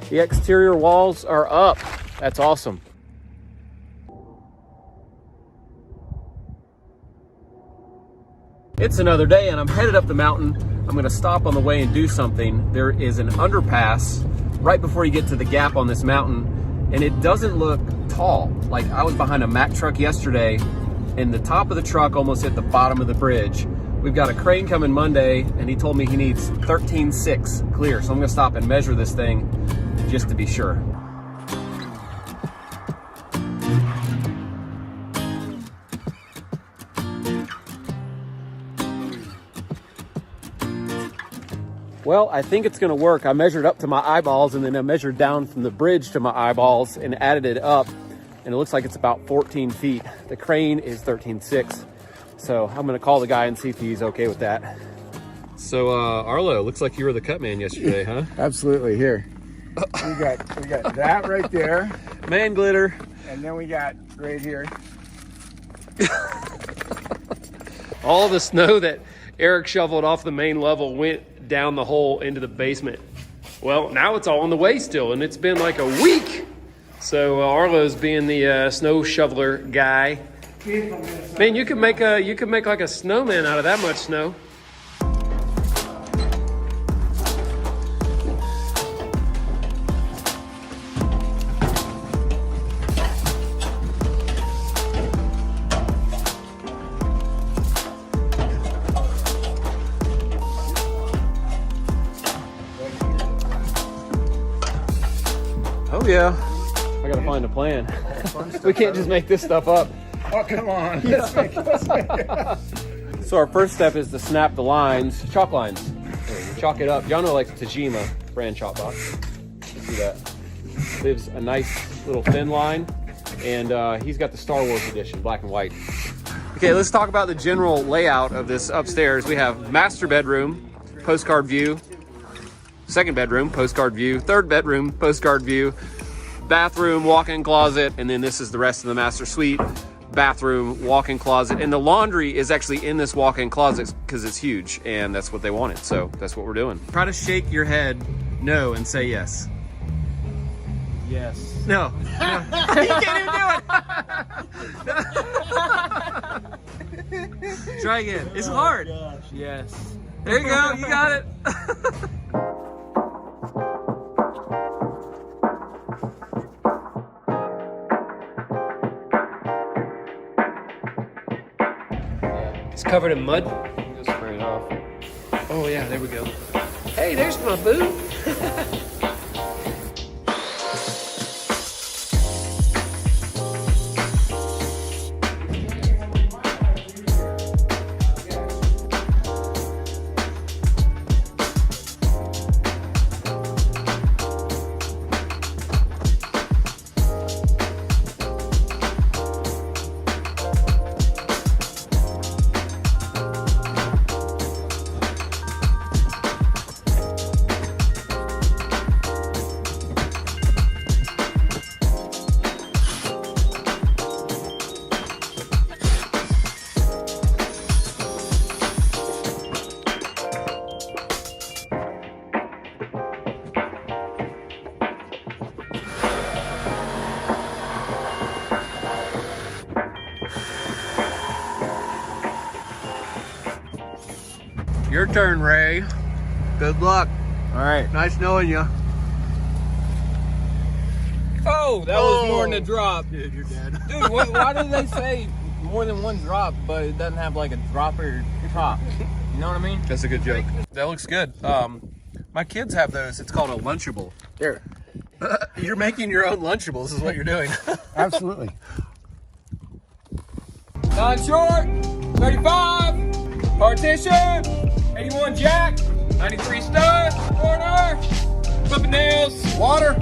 The exterior walls are up. That's awesome. It's another day and I'm headed up the mountain. I'm gonna stop on the way and do something. There is an underpass right before you get to the gap on this mountain, and it doesn't look tall. Like, I was behind a Mack truck yesterday and the top of the truck almost hit the bottom of the bridge. We've got a crane coming Monday and he told me he needs 13.6 clear. So I'm gonna stop and measure this thing just to be sure. Well, I think it's gonna work. I measured up to my eyeballs and then I measured down from the bridge to my eyeballs and added it up, and it looks like it's about 14 feet. The crane is 13.6. So I'm gonna call the guy and see if he's okay with that. So Arlo, looks like you were the cut man yesterday, huh? Absolutely. Here, we got that right there, Man glitter. and then we got right here. All the snow that Eric shoveled off the main level went down the hole into the basement. Well, now it's all on the way still, and it's been like a week. So Arlo's being the snow shoveler guy. Man, you could make like a snowman out of that much snow. Oh yeah. I gotta find a plan. We can't just make this stuff up. Oh, come on. So our first step is to snap the lines, chalk lines. You chalk it up. Y'all know like Tajima brand chalk box. You see that? Lives a nice little thin line, and he's got the Star Wars edition, black and white. Okay, let's talk about the general layout of this upstairs. We have master bedroom, postcard view, second bedroom, postcard view, third bedroom, postcard view, bathroom, walk-in closet, and then this is the rest of the master suite. Bathroom, walk-in closet, and the laundry is actually in this walk-in closet because it's huge, and that's what they wanted, so that's what we're doing. Try to shake your head no and say yes. Yes. No. No. You can't even do it. Try again. It's hard. Yes. There you go. You got it. It's covered in mud. Just spray it off. Oh yeah, there we go. Hey, there's my boo. Your turn, Ray. Good luck. All right. Nice knowing you. Oh, that was more than a drop. Dude, you're dead. Dude, why do they say more than one drop, but it doesn't have like a dropper top? You know what I mean? That's a good joke. That looks good. My kids have those. It's called a Lunchable. Here. You're making your own Lunchables is what you're doing. Absolutely. 9 short, 35, partition, 81 jack, 93 stud, corner, clipping nails, water.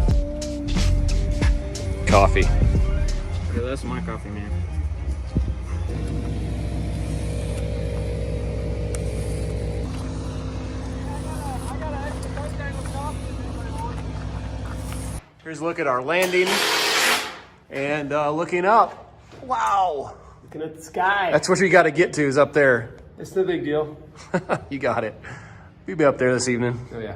Coffee. Yeah, that's my coffee, man. Here's a look at our landing and looking up. Wow. Looking at the sky. That's what you got to get to is up there. It's no big deal. You got it. We'll be up there this evening. Oh yeah.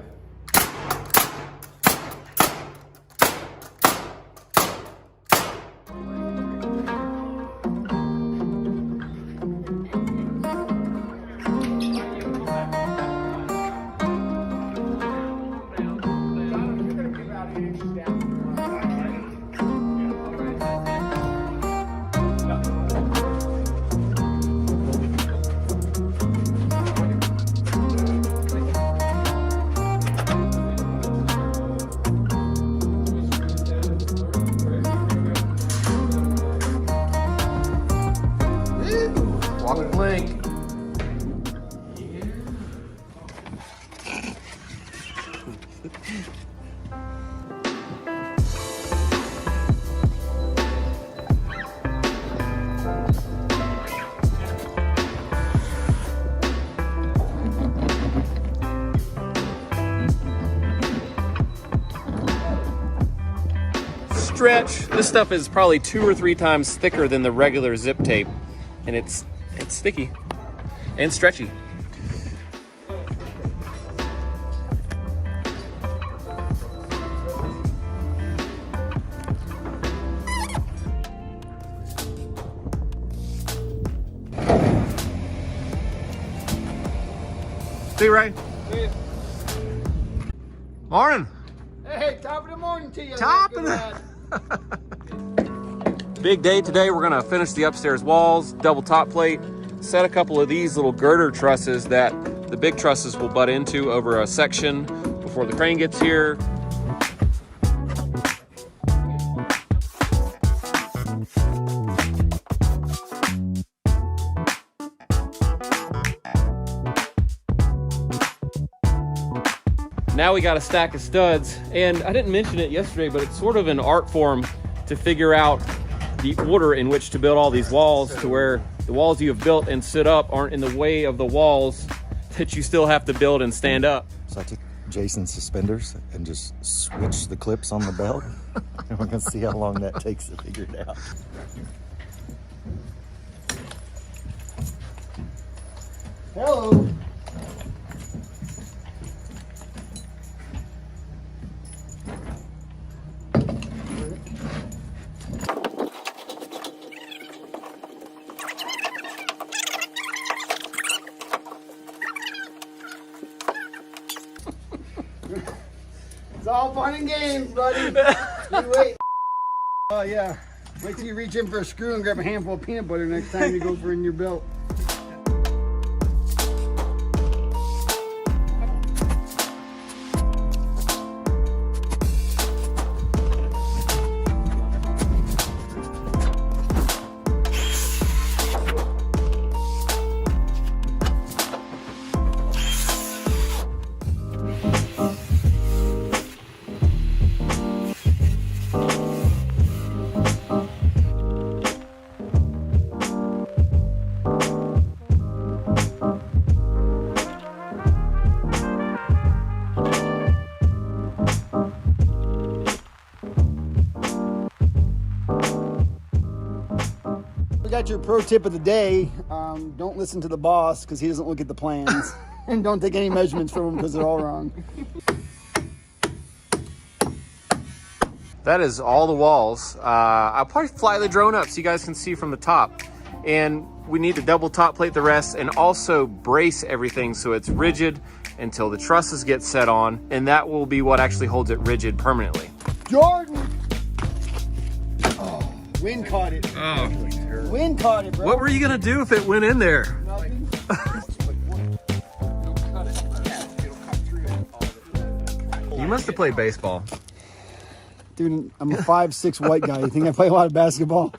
stretch. This stuff is probably 2 or 3 times thicker than the regular zip tape, and it's sticky and stretchy. See you, Ray. Morning. Hey, top of the morning to you. Top of Big day today. We're gonna finish the upstairs walls, double top plate, set a couple of these little girder trusses that the big trusses will butt into over a section before the crane gets here. Now we got a stack of studs, and I didn't mention it yesterday, but it's sort of an art form to figure out the order in which to build all these walls to where the walls you have built and stood up aren't in the way of the walls that you still have to build and stand up. So I took Jason's suspenders and just switched the clips on the belt. And we're gonna see how long that takes to figure it out. Hello. It's all fun and games, buddy. You wait. Oh yeah. Wait till you reach in for a screw and grab a handful of peanut butter next time you go for in your belt. We got your pro tip of the day. Don't listen to the boss because he doesn't look at the plans. And don't take any measurements from him because they're all wrong. That is all the walls. I'll probably fly the drone up so you guys can see from the top. And we need to double top plate the rest and also brace everything so it's rigid until the trusses get set on. And that will be what actually holds it rigid permanently. Jordan! Oh, wind caught it. Oh. Wind caught it, bro. What were you gonna do if it went in there? Nothing. You must have played baseball. Dude, I'm a 5'6" white guy. You think I play a lot of basketball?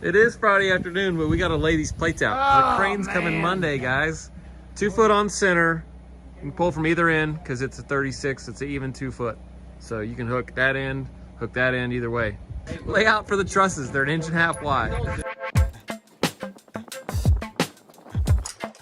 It is Friday afternoon, but we gotta lay these plates out. The crane's coming Monday, guys. 2 foot on center. You can pull from either end because it's a 36. It's an even 2 foot. So you can hook that end either way. Lay out for the trusses. They're 1.5 inches wide.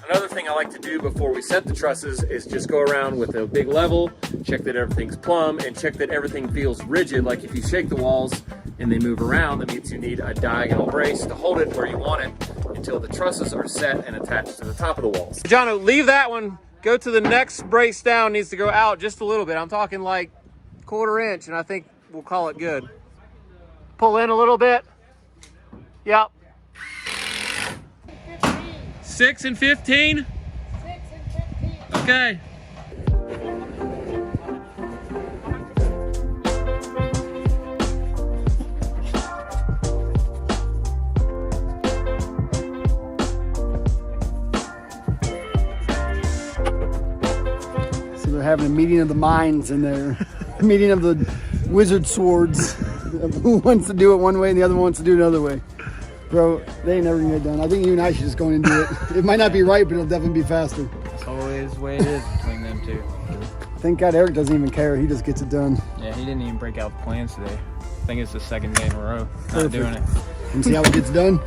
Another thing I like to do before we set the trusses is just go around with a big level, check that everything's plumb, and check that everything feels rigid. Like if you shake the walls and they move around, that means you need a diagonal brace to hold it where you want it until the trusses are set and attached to the top of the walls. Jono, leave that one. Go to the next brace down. Needs to go out just a little bit. I'm talking like 1/4 inch, and I think we'll call it good. Pull in a little bit. Yep. 6 and 15? 6 and 15. Okay. So they're having a meeting of the minds in there. A meeting of the wizard swords. Of who wants to do it one way and the other one wants to do it another way. Bro, they ain't never gonna get done. I think you and I should just go in and do it. It might not be right, but it'll definitely be faster. It's always the way it is between them two. Thank God Eric doesn't even care. He just gets it done. Yeah, he didn't even break out the plans today. I think it's the 2nd day in a row not Perfect. doing it. And see how it gets done?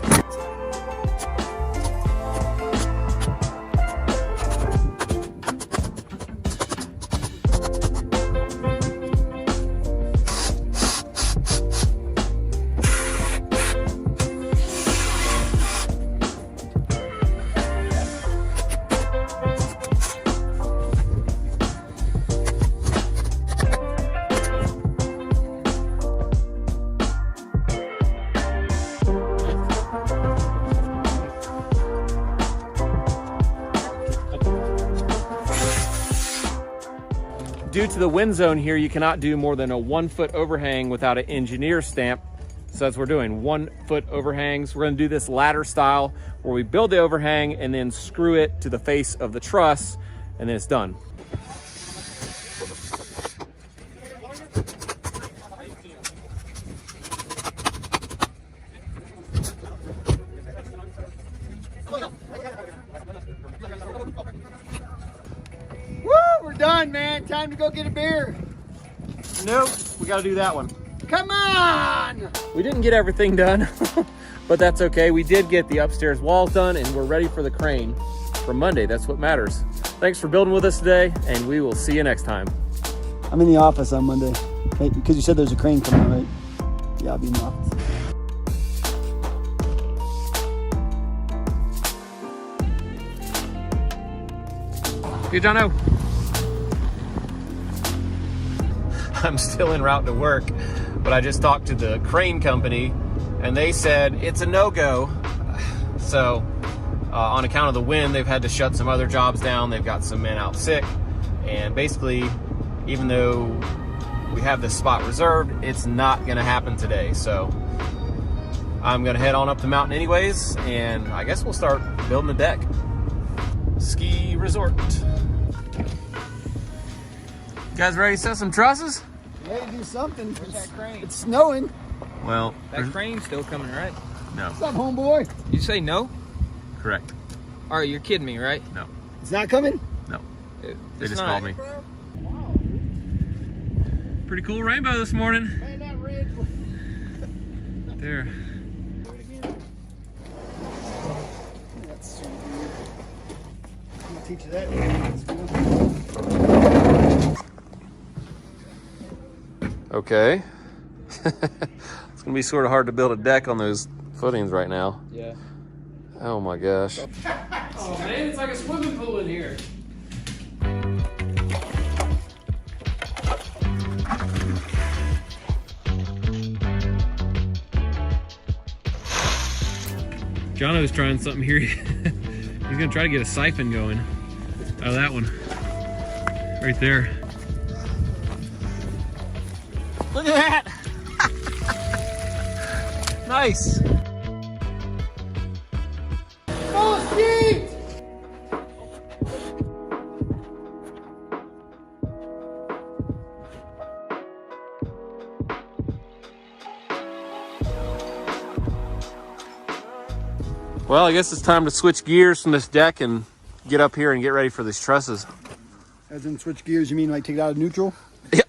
due to the wind zone here, you cannot do more than a 1 foot overhang without an engineer stamp. So that's what we're doing, 1 foot overhangs. We're gonna do this ladder style where we build the overhang and then screw it to the face of the truss, and then it's done. Woo! We're done, man. Time to go get a beer. Nope, we gotta do that one. Come on! We didn't get everything done, but that's okay. We did get the upstairs walls done, and we're ready for the crane for Monday. That's what matters. Thanks for building with us today, and we will see you next time. I'm in the office on Monday. Hey, because you said there's a crane coming, right? Yeah, I'll be in the office. Hey, Jono. I'm still en route to work, but I just talked to the crane company, and they said it's a no-go. So on account of the wind, they've had to shut some other jobs down. They've got some men out sick, and basically, even though we have this spot reserved, it's not gonna happen today. So I'm gonna head on up the mountain anyways, and I guess we'll start building the deck. Ski resort. You guys ready to set some trusses? Ready to do something. That crane. It's snowing. Well, That crane's still coming, right? no, What's up, homeboy? You say no? correct. All right, you're kidding me, right? No, It's not coming? no. They It's just not. called me. Pretty cool rainbow this morning. Hey, that ridge. There. That's so weird. I'm gonna teach you that. Okay. It's gonna be sort of hard to build a deck on those footings right now. Yeah. Oh my gosh. Oh man, it's like a swimming pool in here. Jono's trying something here. He's gonna try to get a siphon going out of that one. Right there. Look at that! Nice! Oh, Steve! Well, I guess it's time to switch gears from this deck and get up here and get ready for these trusses. As in switch gears, you mean like take it out of neutral? Yeah.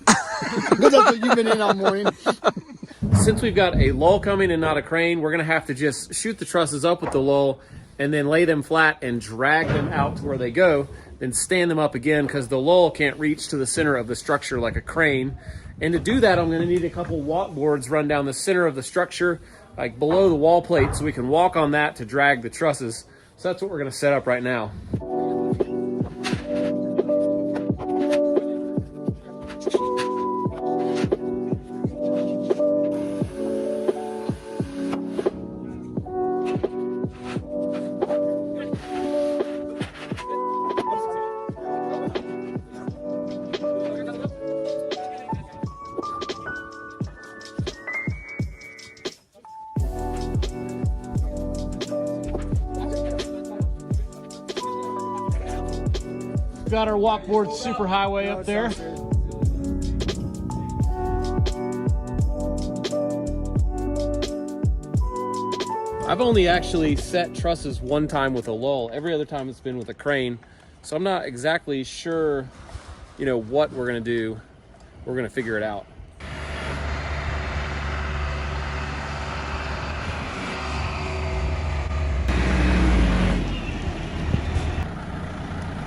Because that's what you've been in all morning. Since we've got a lull coming and not a crane, we're gonna have to just shoot the trusses up with the lull and then lay them flat and drag them out to where they go, then stand them up again because the lull can't reach to the center of the structure like a crane. And to do that, I'm gonna need a couple walk boards run down the center of the structure, like below the wall plate, so we can walk on that to drag the trusses. So that's what we're gonna set up right now. Got our walkboard super highway up there. I've only actually set trusses one time with a lull. Every other time it's been with a crane. So I'm not exactly sure, you know, what we're gonna do. We're gonna figure it out.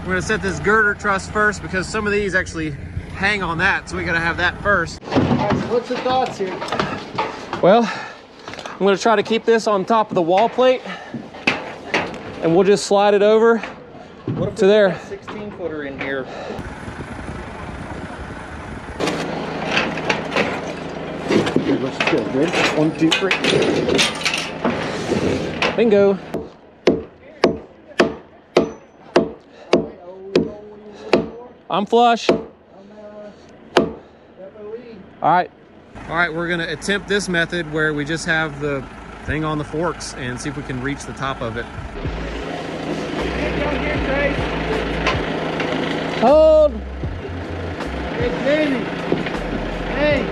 We're gonna set this girder truss first because some of these actually hang on that, so we gotta have that first. All right, so what's the thoughts here? Well, I'm gonna try to keep this on top of the wall plate, and we'll just slide it over to there. 16-footer in here. Let's go. Ready? 1, 2, 3. Bingo. I'm flush. All right, we're gonna attempt this method where we just have the thing on the forks and see if we can reach the top of it. Hold. Hey, Jamie. Hey.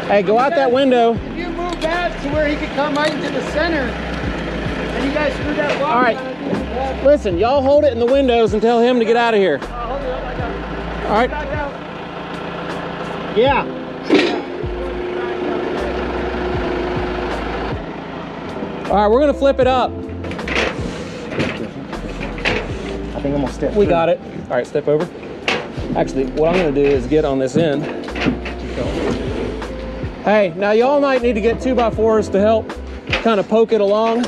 Hey, go out that window. If you move that to where he could come right into the center, and you guys screw that wall. All right. Listen, y'all hold it in the windows and tell him to get out of here. Hold it up, I got it. All right. Back out. Yeah. All right, we're gonna flip it up. I think I'm gonna step We through. got it. All right, step over. Actually, what I'm gonna do is get on this end. Hey, now y'all might need to get 2x4s to help kind of poke it along.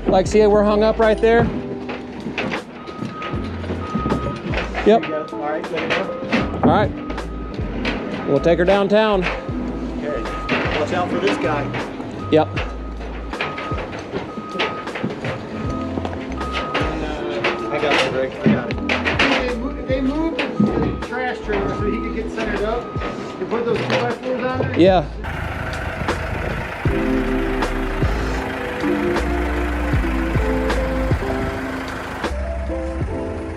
Like, see, we're hung up right there. Yep. All right, let it go. All right. We'll take her downtown. Okay. Watch out for this guy. Yep. I got it, Rick. I got it. They moved the trash trailer so he could get centered up. They put those 2x4s on there. Yeah.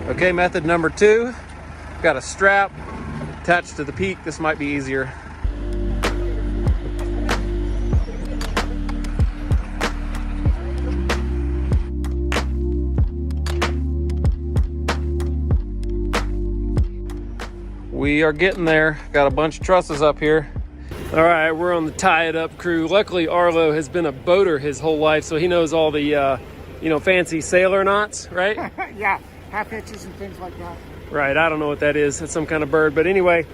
Okay, method number 2. Got a strap attached to the peak. This might be easier. We are getting there. Got a bunch of trusses up here. All right, we're on the tie it up crew. Luckily, Arlo has been a boater his whole life, so he knows all the, you know, fancy sailor knots, right? Yeah, half hitches and things like that. Right, I don't know what that is. It's some kind of bird, but anyway.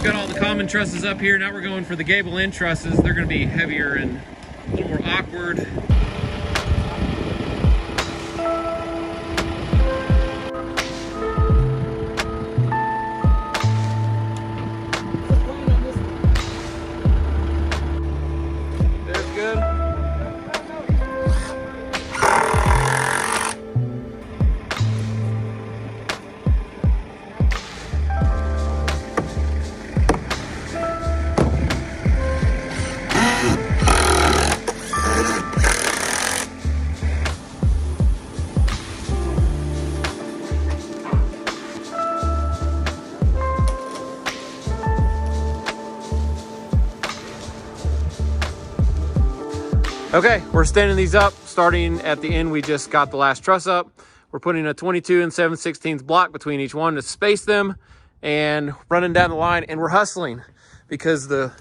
Got all the common trusses up here. Now we're going for the gable end trusses. They're going to be heavier and a little more awkward. There's good. Okay, we're standing these up. Starting at the end, we just got the last truss up. We're putting a 22 and 7/16 block between each one to space them and running down the line, and we're hustling because the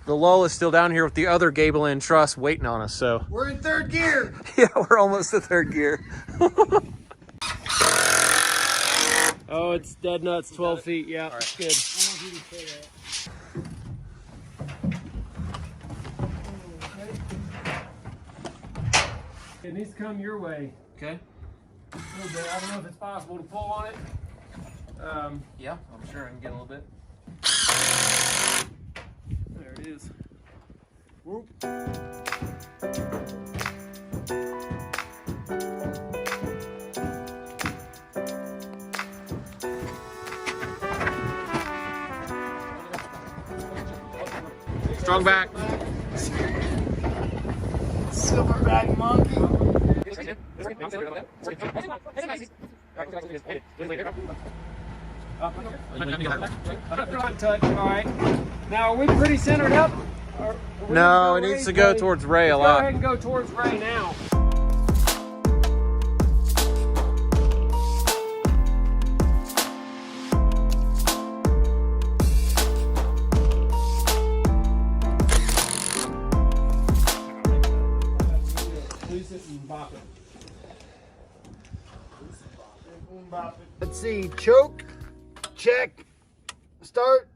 lull is still down here with the other gable end truss waiting on us. So We're in third gear. yeah, we're almost to third gear. Oh, it's dead nuts, 12 feet. Yeah, right. Good. It needs to come your way Okay. a little bit. I don't know if it's possible to pull on it. Yeah, I'm sure I can get a little bit. There it is. Strong back. Silverback monkey. Touch. All right. Now, are we pretty centered up? Or we No, it gonna needs to Ray's go way? towards Ray a Let's go lot. ahead and go towards Ray now. Loose it and bop it. Let's see. Choke. Check. Start.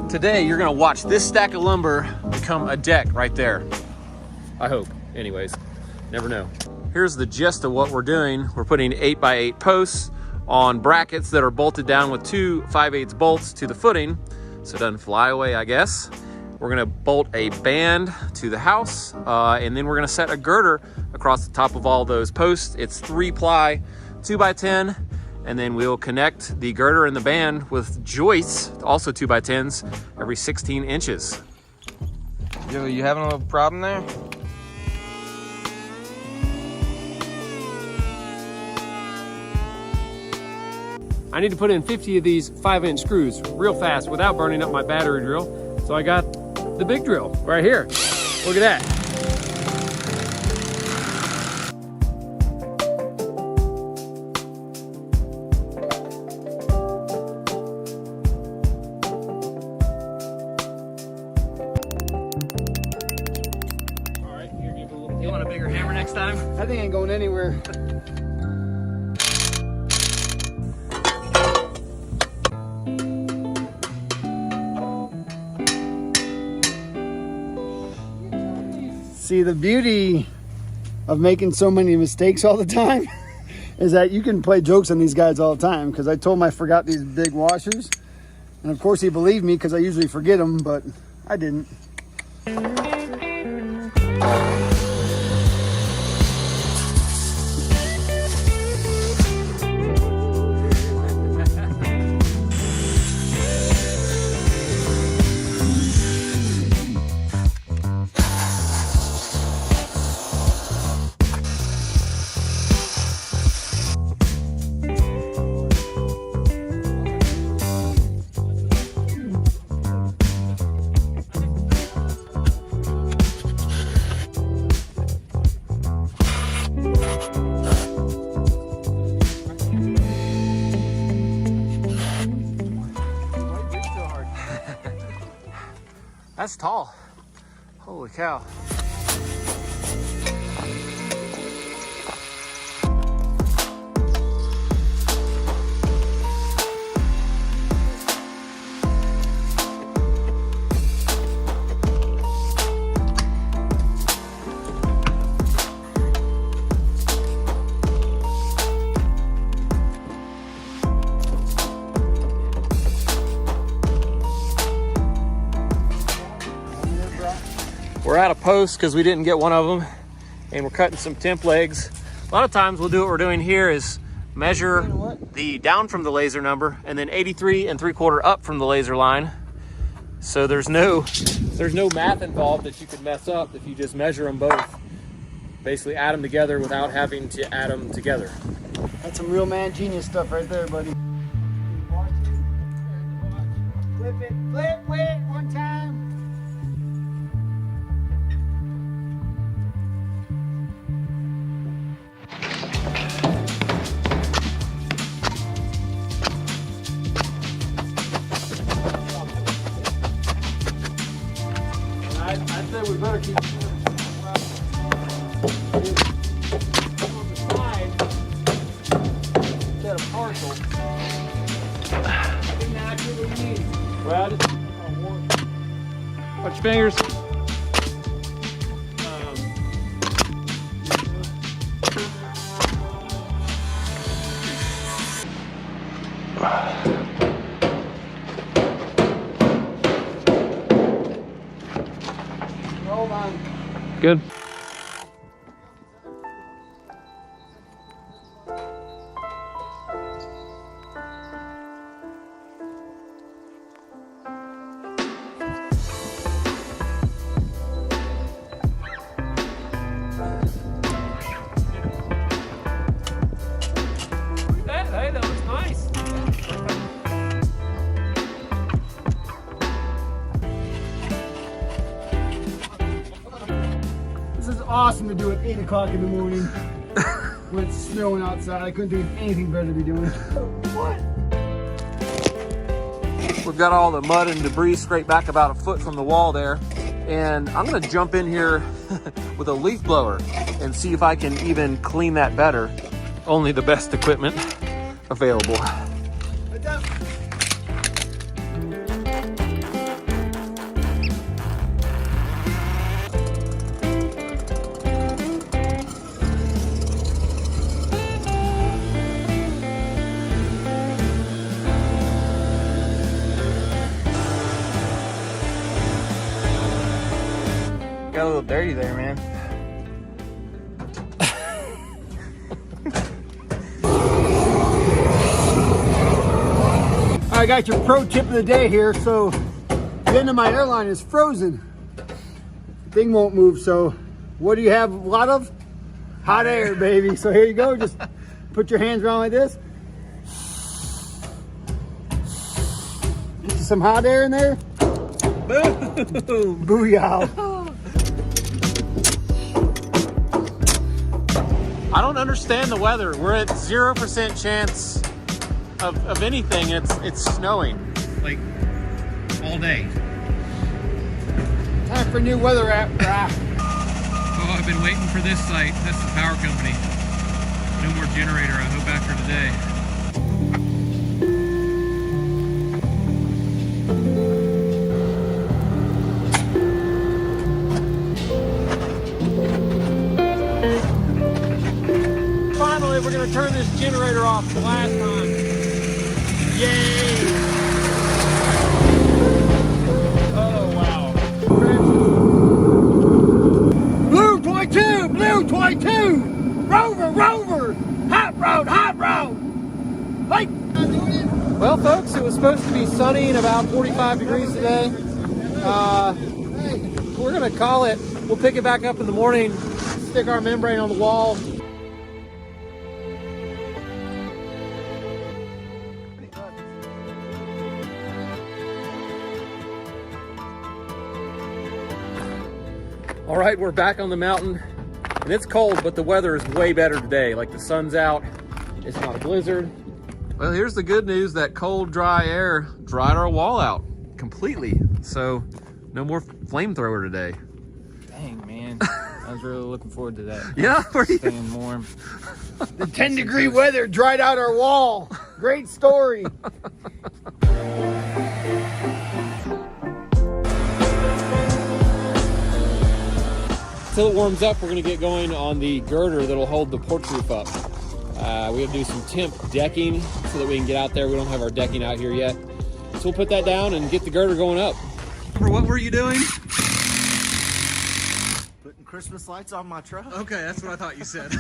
Today, you're gonna watch this stack of lumber become a deck right there. I hope. anyways, never know. Here's the gist of what we're doing. We're putting 8x8 posts on brackets that are bolted down with 2 5/8 bolts to the footing, so it doesn't fly away, I guess. We're gonna bolt a band to the house, and then we're gonna set a girder across the top of all those posts. It's 3-ply, 2x10, and then we'll connect the girder and the band with joists, also 2x10s, every 16 inches. Yo, you having a little problem there? I need to put in 50 of these 5-inch screws real fast without burning up my battery drill. So I got the big drill right here. Look at that. All right, here, give it a little. You want a bigger hammer next time? That thing ain't going anywhere. See, the beauty of making so many mistakes all the time is that you can play jokes on these guys all the time, because I told him I forgot these big washers, and of course he believed me because I usually forget them, but I didn't. That's tall. Holy cow. We're out of posts because we didn't get one of them, and we're cutting some temp legs. A lot of times we'll do what we're doing here is measure the down from the laser number and then 83 3/4 up from the laser line. So there's no math involved that you could mess up if you just measure them both. Basically add them together without having to add them together. That's some real man genius stuff right there, buddy. Flip it, flip it one time. I said we better keep on the side instead of partial. I didn't actually need. Well, watch your fingers. Hold on. Good. Hey, that looks nice. This is awesome to do at 8 o'clock in the morning when it's snowing outside. I couldn't think of anything better to be doing. What? We've got all the mud and debris scraped back about a foot from the wall there. And I'm gonna jump in here with a leaf blower and see if I can even clean that better. Only the best equipment available. Got a little dirty there, man. I got your pro tip of the day here. So the end of my airline is frozen. The thing won't move. So what do you have a lot of? Hot air, baby. So here you go. Just put your hands around like this. Get you some hot air in there. Boom. Booyah. I don't understand the weather. We're at 0% chance of anything. It's snowing like all day. Time for a new weather app. Oh, I've been waiting for this site. That's the power company. No more generator, I hope after today. Finally, we're gonna turn this generator off the last time. Yay! Oh, wow. Blue 22, blue 22. Rover, hot road. Hey. Well, folks, it was supposed to be sunny and about 45 degrees today. We're gonna call it. We'll pick it back up in the morning, stick our membrane on the wall. All right, we're back on the mountain, and it's cold, but the weather is way better today. Like, the sun's out, it's not a blizzard. Well, here's the good news. That cold, dry air dried our wall out completely. So no more flamethrower today. Dang, man. I was really looking forward to that. Yeah, Staying warm. The 10-degree weather dried out our wall. Great story. Until it warms up, we're gonna get going on the girder that'll hold the porch roof up. We have to do some temp decking so that we can get out there. We don't have our decking out here yet. So we'll put that down and get the girder going up. What were you doing? Putting Christmas lights on my truck. Okay, that's what I thought you said.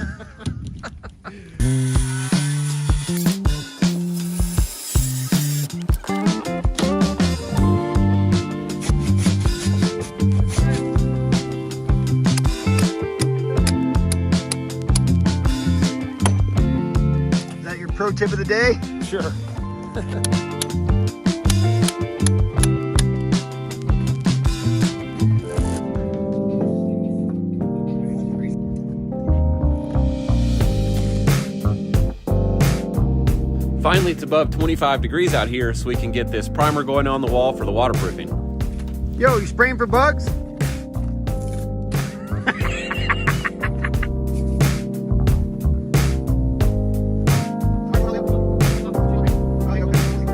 Is that your pro tip of the day? Sure. Finally, it's above 25 degrees out here, so we can get this primer going on the wall for the waterproofing. Yo, you spraying for bugs?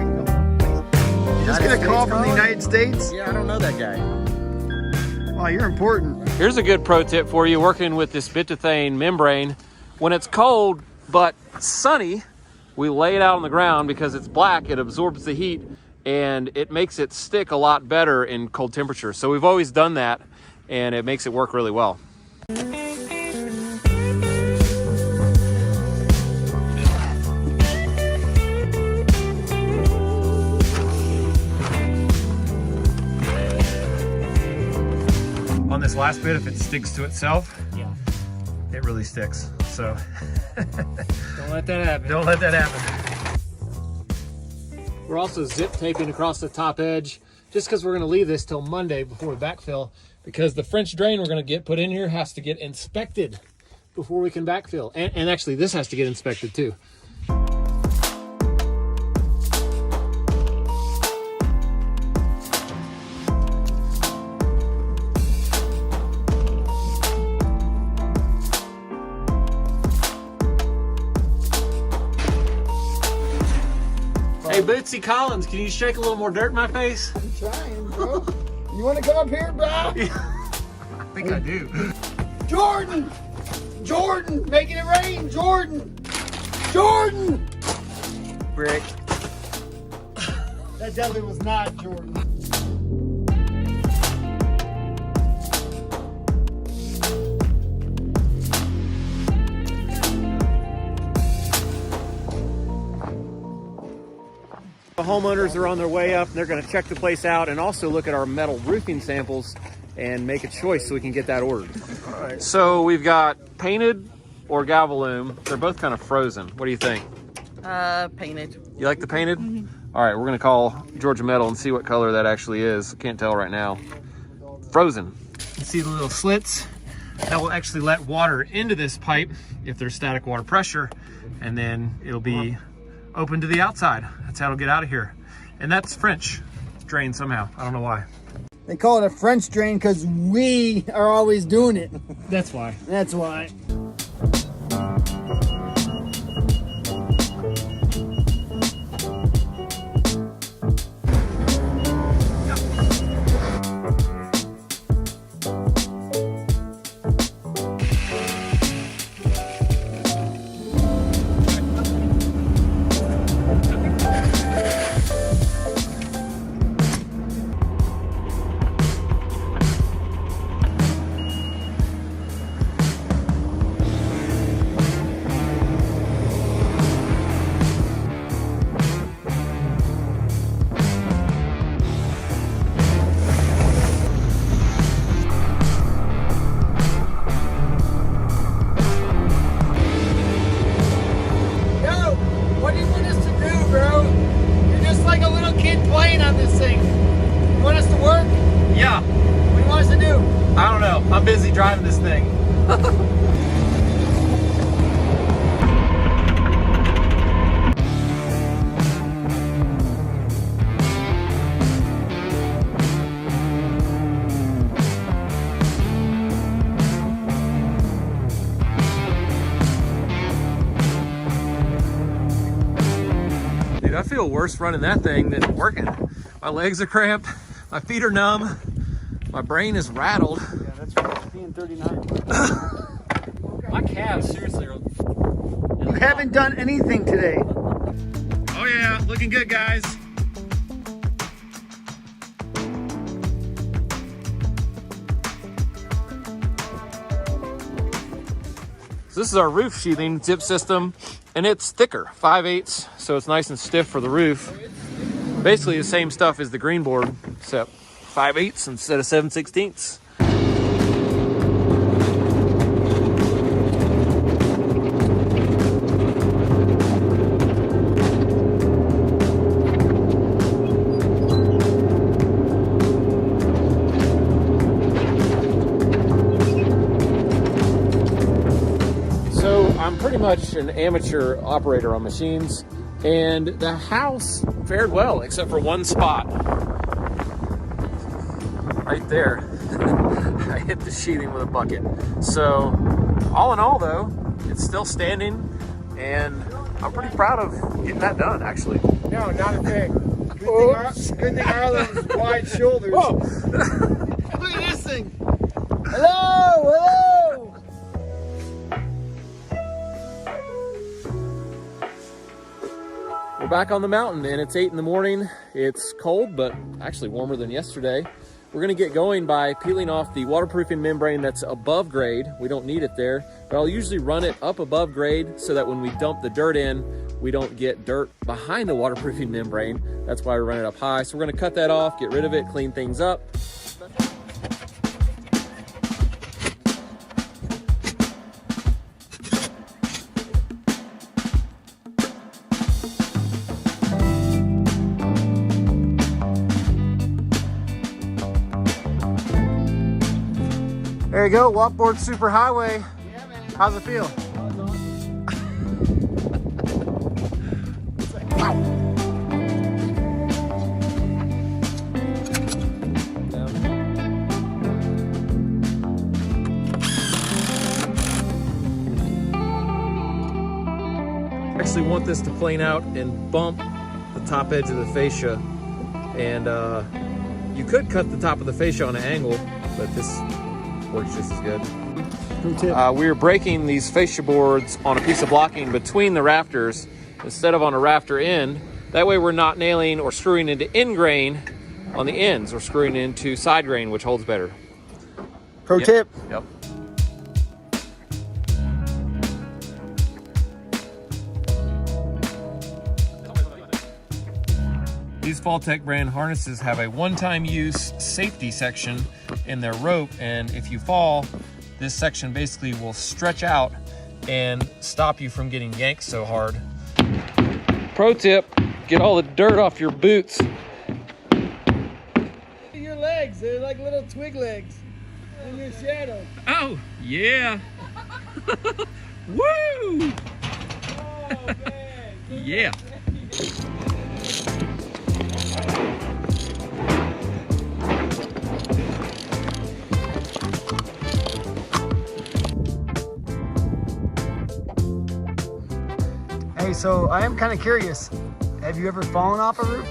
You just get a call from the United States? Yeah, I don't know that guy. Oh, you're important. Here's a good pro tip for you working with this bituthane membrane. When it's cold but sunny, we lay it out on the ground because it's black, it absorbs the heat, and it makes it stick a lot better in cold temperatures. So we've always done that, and it makes it work really well. On this last bit, if it sticks to itself, Yeah. it really sticks. So Don't let that happen. don't let that happen. We're also zip taping across the top edge just because we're going to leave this till Monday before we backfill, because the French drain we're going to get put in here has to get inspected before we can backfill. And actually, this has to get inspected too. Hey, Bootsy Collins, can you shake a little more dirt in my face? I'm trying, bro. You want to come up here, bro? I think I do. Jordan! Jordan! Making it rain! Jordan! Jordan! Brick. That definitely was not Jordan. The homeowners are on their way up. They're going to check the place out and also look at our metal roofing samples and make a choice so we can get that ordered. All right. So we've got painted or Galvalume. They're both kind of frozen. What do you think? Painted. You like the painted? All right, we're gonna call Georgia Metal and see what color that actually is. Can't tell right now. Frozen. You see the little slits? That will actually let water into this pipe if there's static water pressure, and then it'll be open to the outside. That's how it'll get out of here. And that's French drain somehow. I don't know why. They call it a French drain because we are always doing it. That's why. That's why. I'm busy driving this thing. Dude, I feel worse running that thing than working. My legs are cramped, my feet are numb, my brain is rattled. Yeah, that's right. Being 39. My calves, seriously, are... You haven't done anything today. Oh yeah, looking good, guys. So this is our roof sheathing zip system, and it's thicker, 5/8, so it's nice and stiff for the roof. Basically the same stuff as the green board, except 5/8 instead of 7/16. I'm pretty much an amateur operator on machines, and the house fared well except for one spot right there. I hit the sheathing with a bucket. So all in all though, it's still standing, and I'm pretty proud of getting that done actually. No, not a thing. Good thing Arlen's wide shoulders. Whoa! Look at this thing. Hello, hello. We're back on the mountain and it's 8 in the morning. It's cold, but actually warmer than yesterday. We're gonna get going by peeling off the waterproofing membrane that's above grade. We don't need it there, but I'll usually run it up above grade so that when we dump the dirt in, we don't get dirt behind the waterproofing membrane. That's why we run it up high. So we're gonna cut that off, get rid of it, clean things up. There you go, Walkboard Super Highway. Yeah, man. How's it feel? I actually want this to plane out and bump the top edge of the fascia, and you could cut the top of the fascia on an angle, but this works just as good. We were breaking these fascia boards on a piece of blocking between the rafters instead of on a rafter end. That way we're not nailing or screwing into end grain on the ends. We're screwing into side grain, which holds better. Pro tip. Yep. These Faltech brand harnesses have a one-time use safety section in their rope, and if you fall, this section basically will stretch out and stop you from getting yanked so hard. Pro tip, get all the dirt off your boots. Your legs, they're like little twig legs in your shadow. Oh, yeah. Woo! Oh, man. Yeah. Hey, so I am kind of curious. Have you ever fallen off a roof?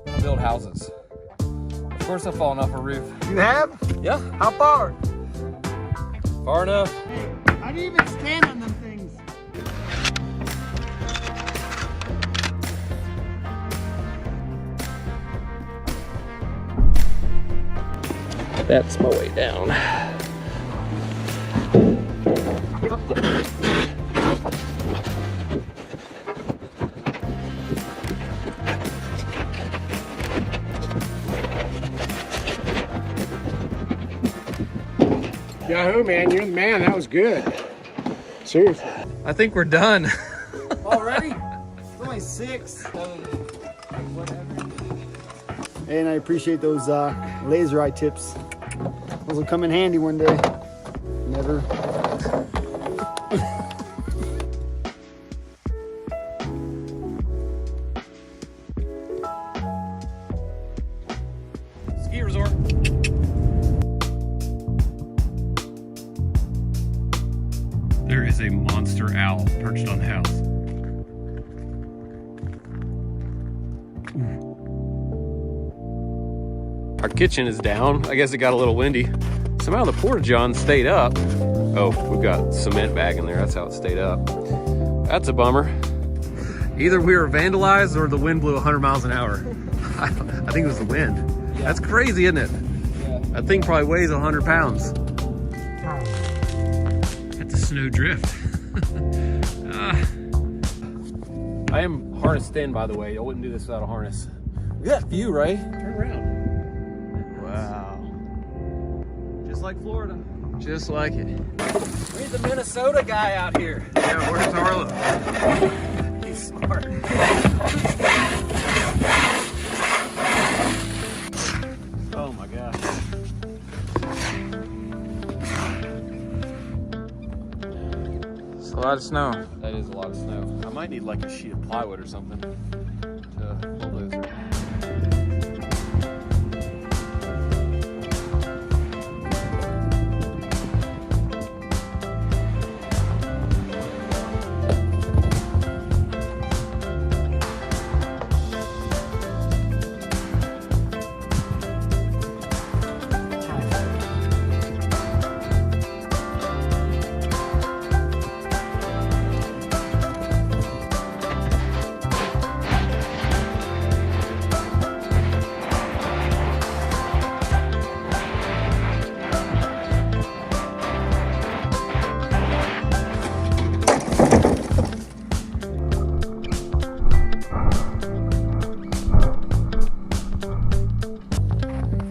I build houses. Of course I've fallen off a roof. You have? Yeah, How far? far enough. How do you even stand on them things? That's my way down. Yahoo, man, you're the man. That was good. Seriously. I think we're done. Already? It's only 6. Whatever. And I appreciate those laser eye tips. Those will come in handy one day. Never. Ski resort. There is a monster owl perched on the house. Our kitchen is down. I guess it got a little windy. Somehow the porta-john stayed up. Oh, we've got cement bag in there. That's how it stayed up. That's a bummer. Either we were vandalized or the wind blew 100 miles an hour. I think it was the wind. Yeah. That's crazy, isn't it? Yeah. That thing probably weighs 100 pounds. That's a snow drift. I am harnessed in, by the way. I wouldn't do this without a harness. Look at that view, Ray. Turn around. Wow. Just like Florida. Just like it. We need the Minnesota guy out here. Yeah, where's Arlo? He's smart. Oh my gosh. It's a lot of snow. That is a lot of snow. I might need like a sheet of plywood or something to bulldozer.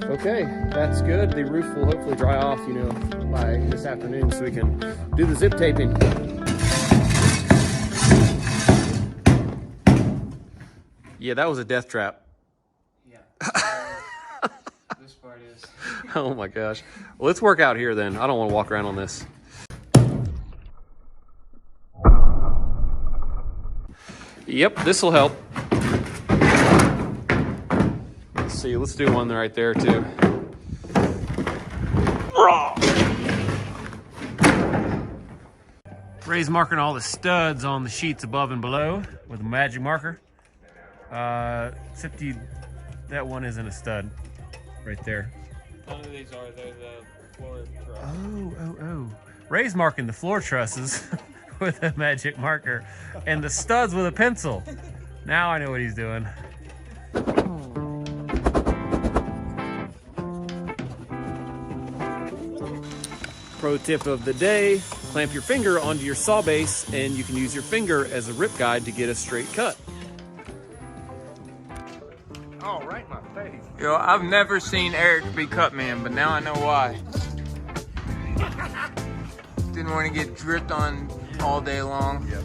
Okay, that's good. The roof will hopefully dry off, you know, by this afternoon so we can do the zip taping. Yeah, that was a death trap. Yeah. This part is. Oh my gosh. Well, let's work out here then. I don't want to walk around on this. Yep, this will help. Let's see, let's do one right there too. Ray's marking all the studs on the sheets above and below with a magic marker. Except that one isn't a stud right there. None of these are. They're the floor truss. Oh. Ray's marking the floor trusses with a magic marker and the studs with a pencil. Now I know what he's doing. Pro tip of the day, clamp your finger onto your saw base and you can use your finger as a rip guide to get a straight cut. Yo, I've never seen Eric be cut man, but now I know why. Didn't want to get dripped on all day long. Yep.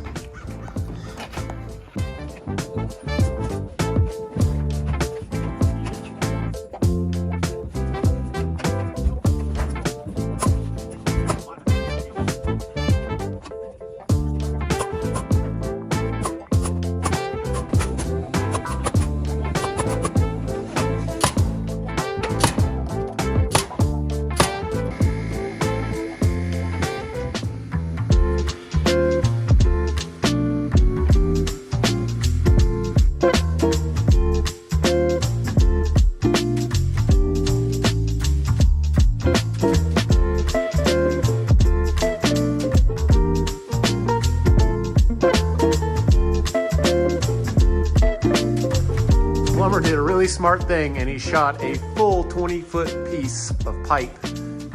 Did a really smart thing and he shot a full 20-foot piece of pipe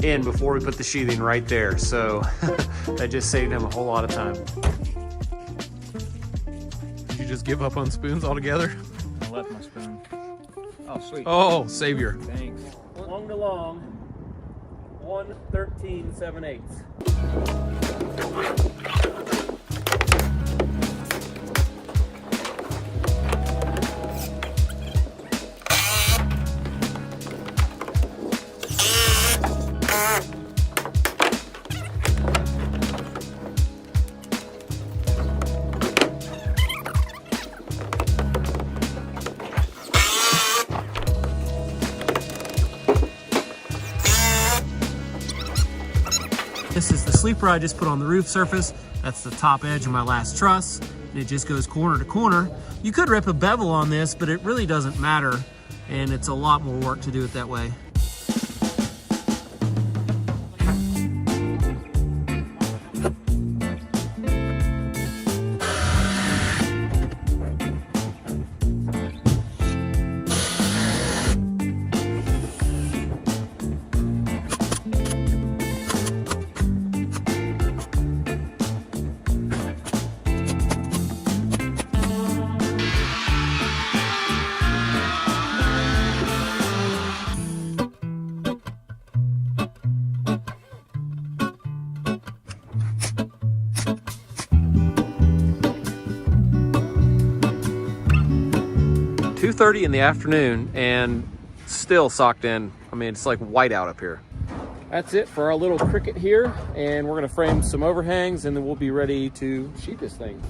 in before we put the sheathing right there. So that just saved him a whole lot of time. Did you just give up on spoons altogether? I left my spoon. Oh, sweet. Oh, savior. Thanks. Along the long, 1:13 7/8. This is the sleeper I just put on the roof surface. That's the top edge of my last truss. And it just goes corner to corner. You could rip a bevel on this, but it really doesn't matter. And it's a lot more work to do it that way. .30 in the afternoon and still socked in. I mean, it's like white out up here. That's it for our little cricket here, and we're gonna frame some overhangs and then we'll be ready to sheet this thing.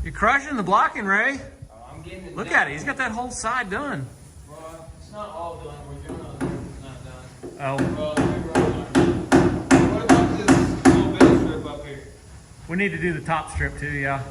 You're crushing the blocking, Ray. Oh, I'm getting it Look done. at it, he's got that whole side done. Well, it's not all done. We're doing other things not done. Oh, Well, let me roll on. What about this little bit strip up here? we need to do the top strip too, yeah.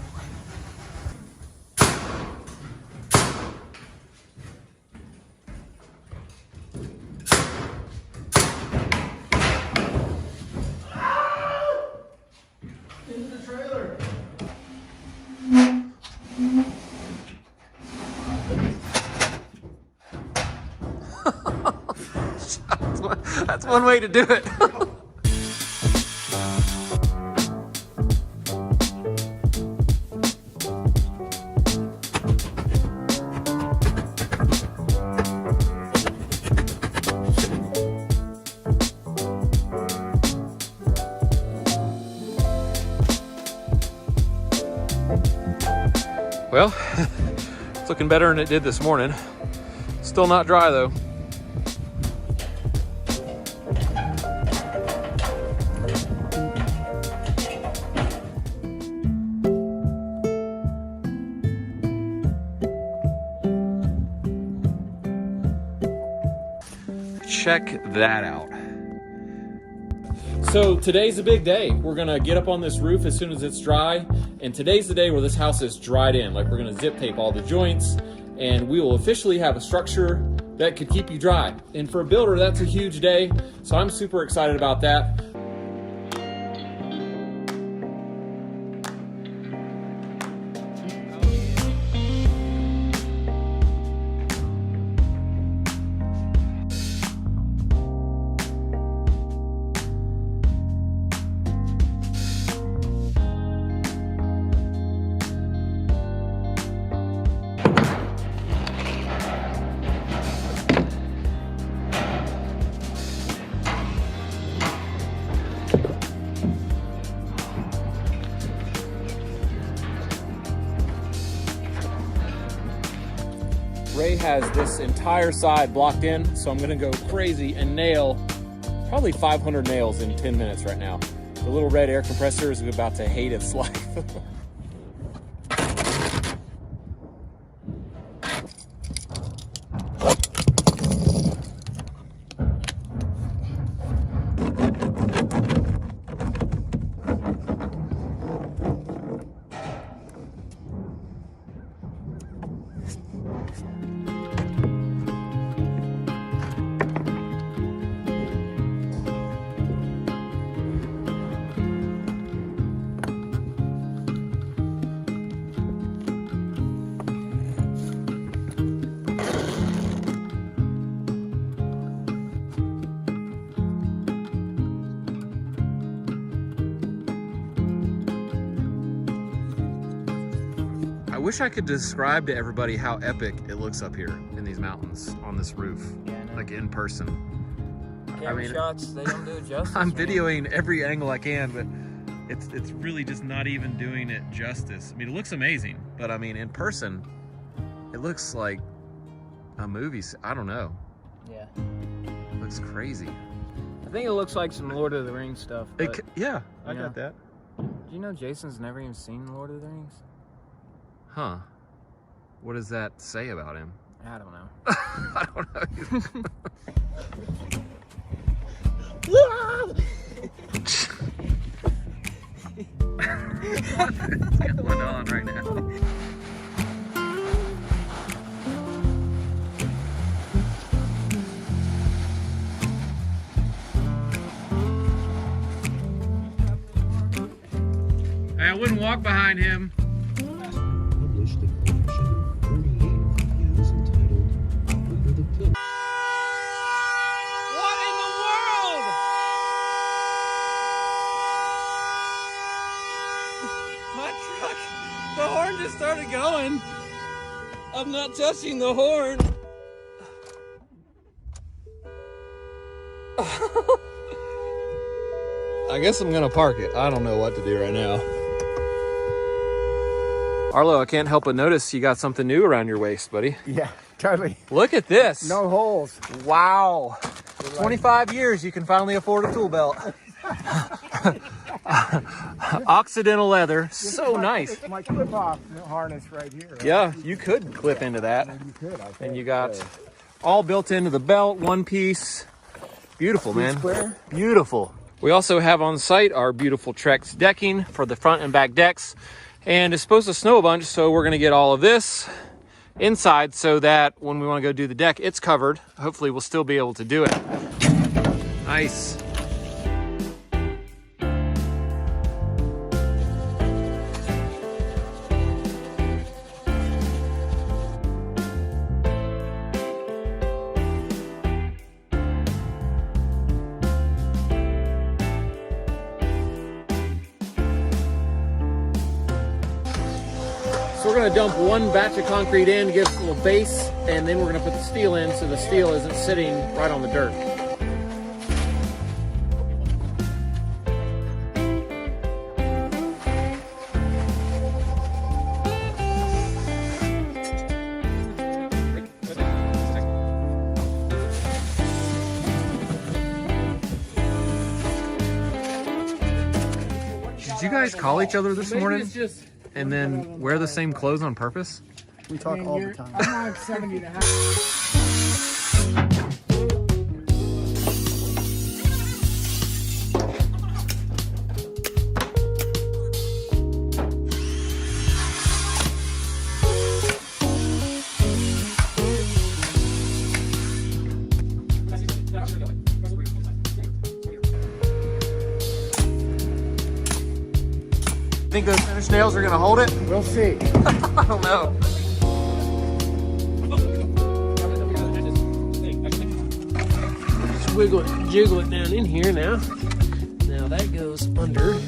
That's one way to do it. Well, it's looking better than it did this morning. Still not dry though. Check that out. So today's a big day. We're gonna get up on this roof as soon as it's dry, and today's the day where this house is dried in. Like, we're gonna zip tape all the joints, and we will officially have a structure that could keep you dry. And for a builder, that's a huge day, so I'm super excited about that. Trey has this entire side blocked in, so I'm gonna go crazy and nail probably 500 nails in 10 minutes right now. The little red air compressor is about to hate its life. I wish I could describe to everybody how epic it looks up here in these mountains on this roof, like in person. Camera shots, they don't do it justice. I'm videoing every angle I can, but it's really just not even doing it justice. I mean, it looks amazing, but I mean, in person, it looks like a movie. I don't know. Yeah. It looks crazy. I think it looks like some Lord of the Rings stuff. But, Yeah, I you got know. that. Do you know Jason's never even seen Lord of the Rings? Huh. What does that say about him? I don't know. I don't know. What's going on right now? Hey, I wouldn't walk behind him. Published in collection 48 videos entitled Under the Pillow. What in the world? My truck, the horn just started going. I'm not touching the horn. I guess I'm gonna park it. I don't know what to do right now. Arlo, I can't help but notice you got something new around your waist, buddy. Yeah, totally. Look at this. No holes. Wow. 25 years, you can finally afford a tool belt. Occidental leather, so nice. My clip-off harness right here. Yeah, you could clip into that. You could, I think. And you got all built into the belt, one piece. Beautiful, man. Square. Beautiful. We also have on site our beautiful Trex decking for the front and back decks. And it's supposed to snow a bunch, so we're gonna get all of this inside so that when we wanna go do the deck, it's covered. Hopefully we'll still be able to do it. Nice. So we're gonna dump one batch of concrete in, give us a little base, and then we're gonna put the steel in so the steel isn't sitting right on the dirt. Did you guys call each other this morning? And then wear the same clothes on purpose? We talk all the time. I'm like 70 and a half. Think those finished nails are gonna hold it? We'll see. I don't know. Just wiggle it, jiggle it down in here now. Now that goes under.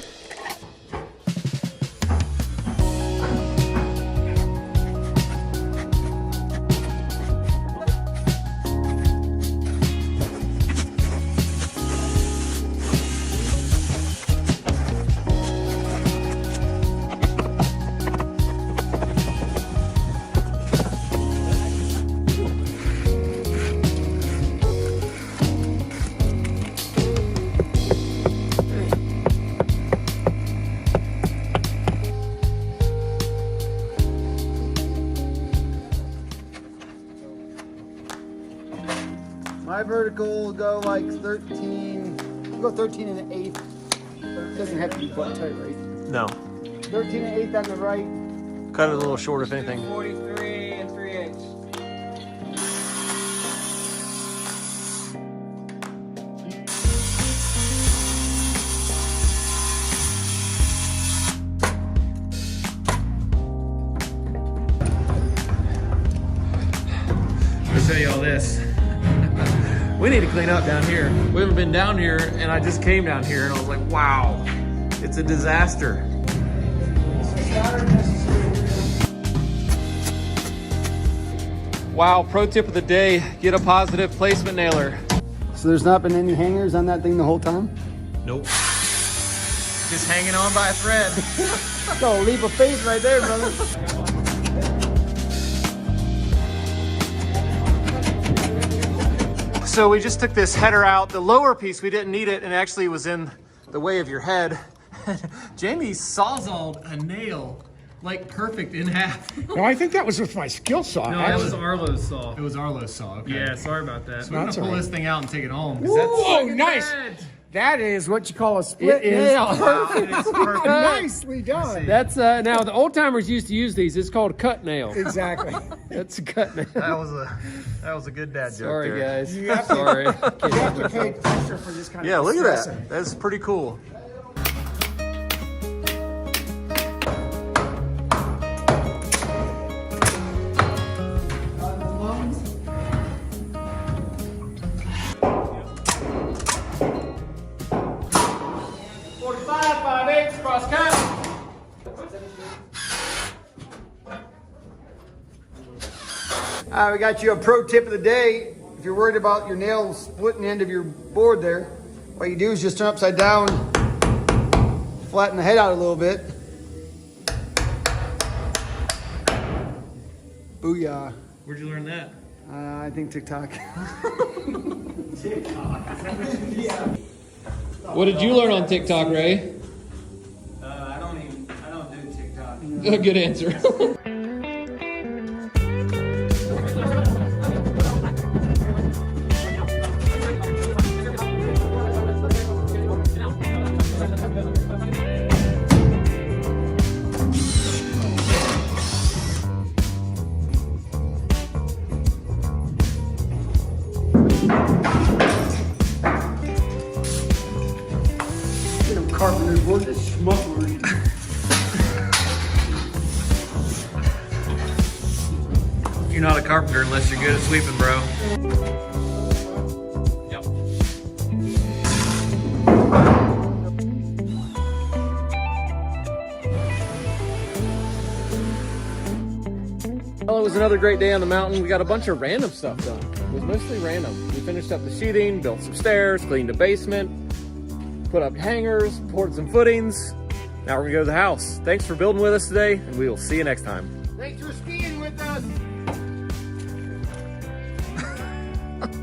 My vertical will go like 13. We'll go 13 and an eighth. It doesn't have to be butt tight, right? No. 13 and an eighth on the right. Cut it a little short if anything. 43 and 3/8. I'll show you all this. We need to clean up down here. We haven't been down here, and I just came down here, and I was like, wow, it's a disaster. Wow, pro tip of the day, get a positive placement nailer. So there's not been any hangers on that thing the whole time? Nope. Just hanging on by a thread. That's a leap of faith right there, brother. So we just took this header out. The lower piece, we didn't need it, and actually was in the way of your head. Jamie sawzalled a nail like perfect in half. No, I think that was with my skill saw. No, that was Arlo's saw. It was Arlo's saw, okay. Yeah, sorry about that. So we're gonna pull this thing out and take it home. Oh, nice. That is what you call a split It is. nail. It's perfect. Nicely done. That's now the old timers used to use these. It's called cut nail. Exactly. That's a cut nail. That was a good dad joke. Sorry, there. guys. You have to- Sorry. You have to pay extra for this kind Yeah, of look at stressing. that. That's pretty cool. We got you a pro tip of the day. If you're worried about your nail splitting the end of your board there, what you do is just turn upside down, flatten the head out a little bit. Booyah. Where'd you learn that? I think TikTok. What did you learn on TikTok, Ray? I don't do TikTok. Good answer. Carpenter board is smuggler. You're not a carpenter unless you're good at sweeping, bro. Yep. Well, it was another great day on the mountain. We got a bunch of random stuff done. It was mostly random. We finished up the sheathing, built some stairs, cleaned the basement, put up hangers, poured some footings. Now we're gonna go to the house. Thanks for building with us today, and we will see you next time. Thanks for skiing with us.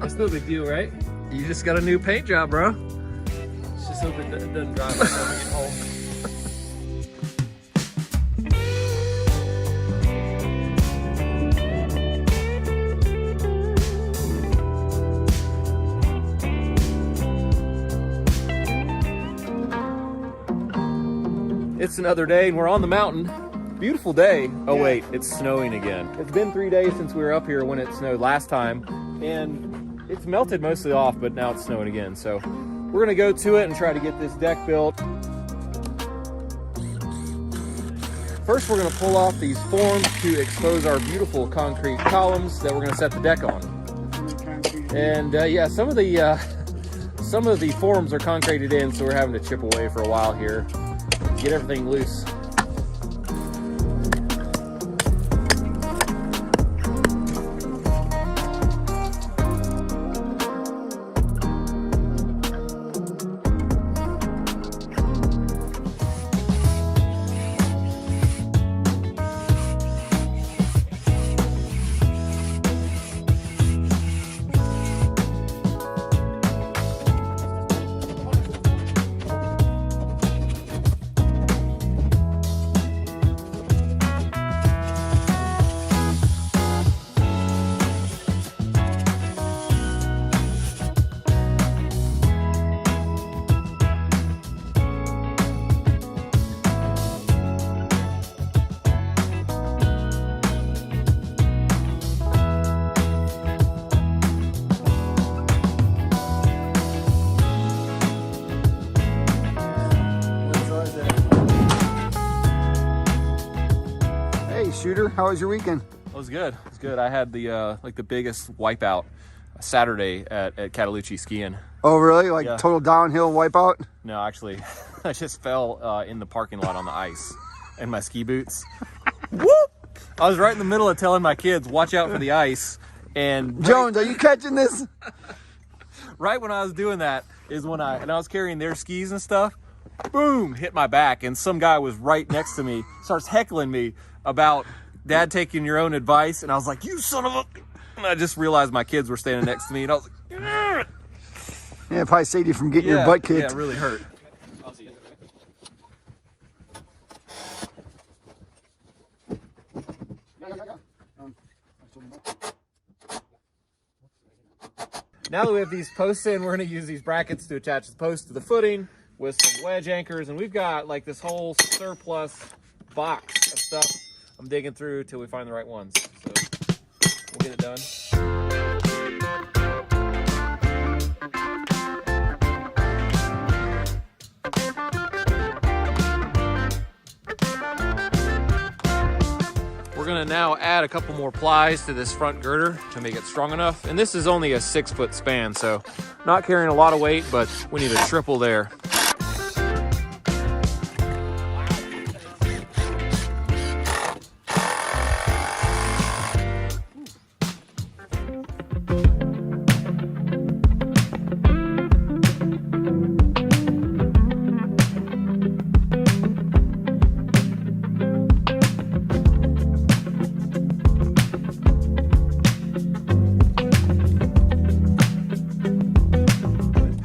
It's no big deal, right? You just got a new paint job, bro. It's just hope it doesn't drive us when we get home. It's another day and we're on the mountain. Beautiful day. Oh wait, it's snowing again. It's been 3 days since we were up here when it snowed last time, and it's melted mostly off, but now it's snowing again. So we're gonna go to it and try to get this deck built. First, we're gonna pull off these forms to expose our beautiful concrete columns that we're gonna set the deck on. And yeah, some of the forms are concreted in, so we're having to chip away for a while here. Get everything loose. How was your weekend? It was good. It was good. I had the like the biggest wipeout Saturday at Catalucci skiing. Oh, really? Like Yeah. total downhill wipeout? No, actually, I just fell in the parking lot on the ice in my ski boots. Whoop! I was right in the middle of telling my kids, watch out for the ice. And Jones, are you catching this? right when I was doing that is when I was carrying their skis and stuff, boom, hit my back. And some guy was right next to me, starts heckling me about dad taking your own advice. And I was like, you son of a... And I just realized my kids were standing next to me. And I was like, "Grr." Yeah, probably saved you from getting your butt kicked. Yeah, it really hurt. Now that we have these posts in, we're going to use these brackets to attach the post to the footing with some wedge anchors. And we've got like this whole surplus box of stuff I'm digging through till we find the right ones. So we'll get it done. We're gonna now add a couple more plies to this front girder to make it strong enough. And this is only a 6-foot span, so not carrying a lot of weight, but we need a triple there.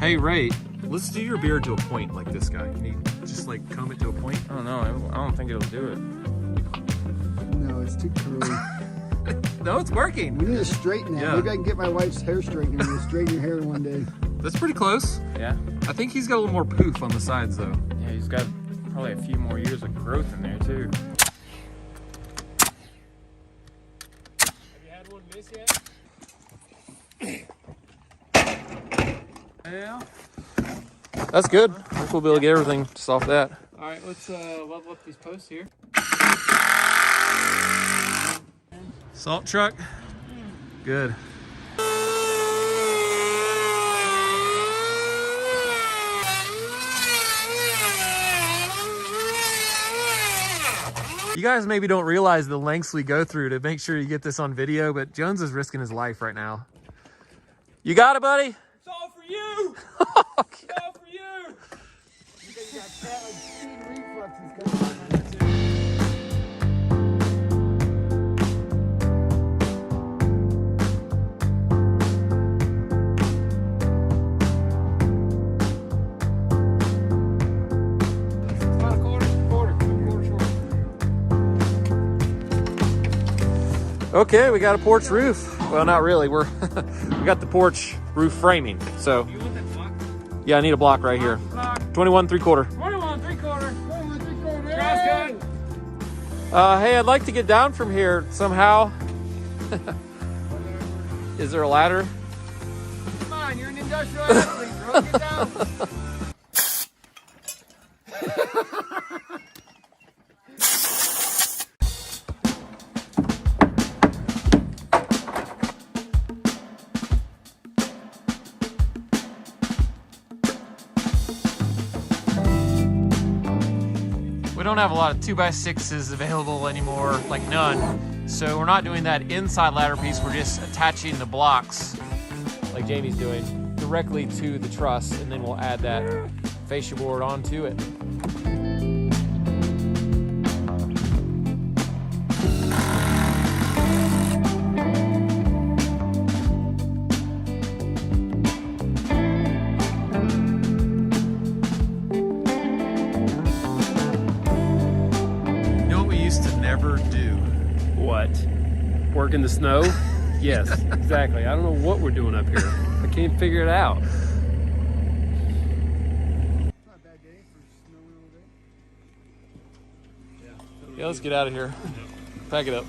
Hey Ray, let's do your beard to a point like this guy. Can you just like comb it to a point? I don't know. I don't think it'll do it. No, it's too curly. No, it's working. We need to straighten that. Yeah. Maybe I can get my wife's hair straightener and straighten your hair one day. That's pretty close. Yeah. I think he's got a little more poof on the sides though. Yeah, he's got probably a few more years of growth in there too. Have you had one miss yet? Yeah. That's good. I think we'll be able to get everything just off that. All right, let's level up these posts here. Salt truck. Good. You guys maybe don't realize the lengths we go through to make sure you get this on video, but Jones is risking his life right now. You got it, buddy? It's all for you. Okay. It's all for you. About a quarter short. Okay, we got a porch roof. Well, not really. We got the porch roof framing. So, You want that block? yeah, I need a block right here. 21 3/4. 21 3/4. Cross gun. Hey, I'd like to get down from here somehow. Is there a ladder? Come on, you're an industrial athlete, bro. Get down. We don't have a lot of 2x6s available anymore, like none. So we're not doing that inside ladder piece. We're just attaching the blocks, like Jamie's doing, directly to the truss, and then we'll add that fascia board onto it. You know what we used to never do? What? Work in the snow? Yes, exactly. I don't know what we're doing up here. I can't figure it out. Yeah, let's get out of here. Pack it up.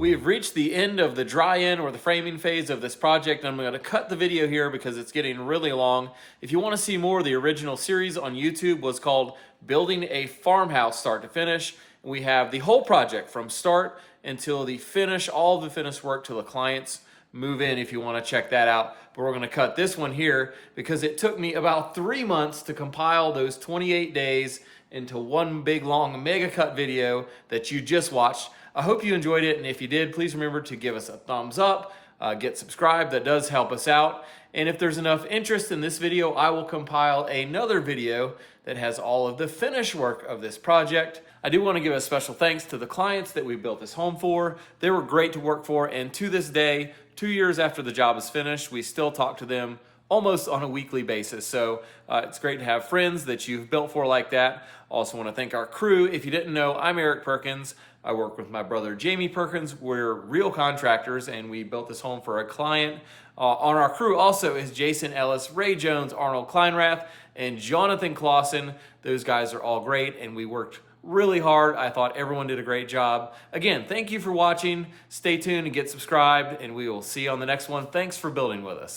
We have reached the end of the dry-in or the framing phase of this project, and I'm going to cut the video here because it's getting really long. If you want to see more, the original series on YouTube was called Building a Farmhouse Start to Finish. And we have the whole project from start until the finish, all of the finished work till the clients move in if you want to check that out. But we're going to cut this one here because it took me about 3 months to compile those 28 days into one big long mega cut video that you just watched. I hope you enjoyed it, and if you did, please remember to give us a thumbs up, get subscribed, that does help us out. And if there's enough interest in this video, I will compile another video that has all of the finish work of this project. I do want to give a special thanks to the clients that we built this home for. They were great to work for, and to this day, 2 years after the job is finished, we still talk to them almost on a weekly basis. So it's great to have friends that you've built for like that. Also want to thank our crew. If you didn't know, I'm Eric Perkins. I work with my brother Jamie Perkins. We're real contractors, and we built this home for a client. On our crew also is Jason Ellis, Ray Jones, Arnold Kleinrath, and Jonathan Clausen. Those guys are all great, and we worked really hard. I thought everyone did a great job. Again, thank you for watching. Stay tuned and get subscribed, and we will see you on the next one. Thanks for building with us.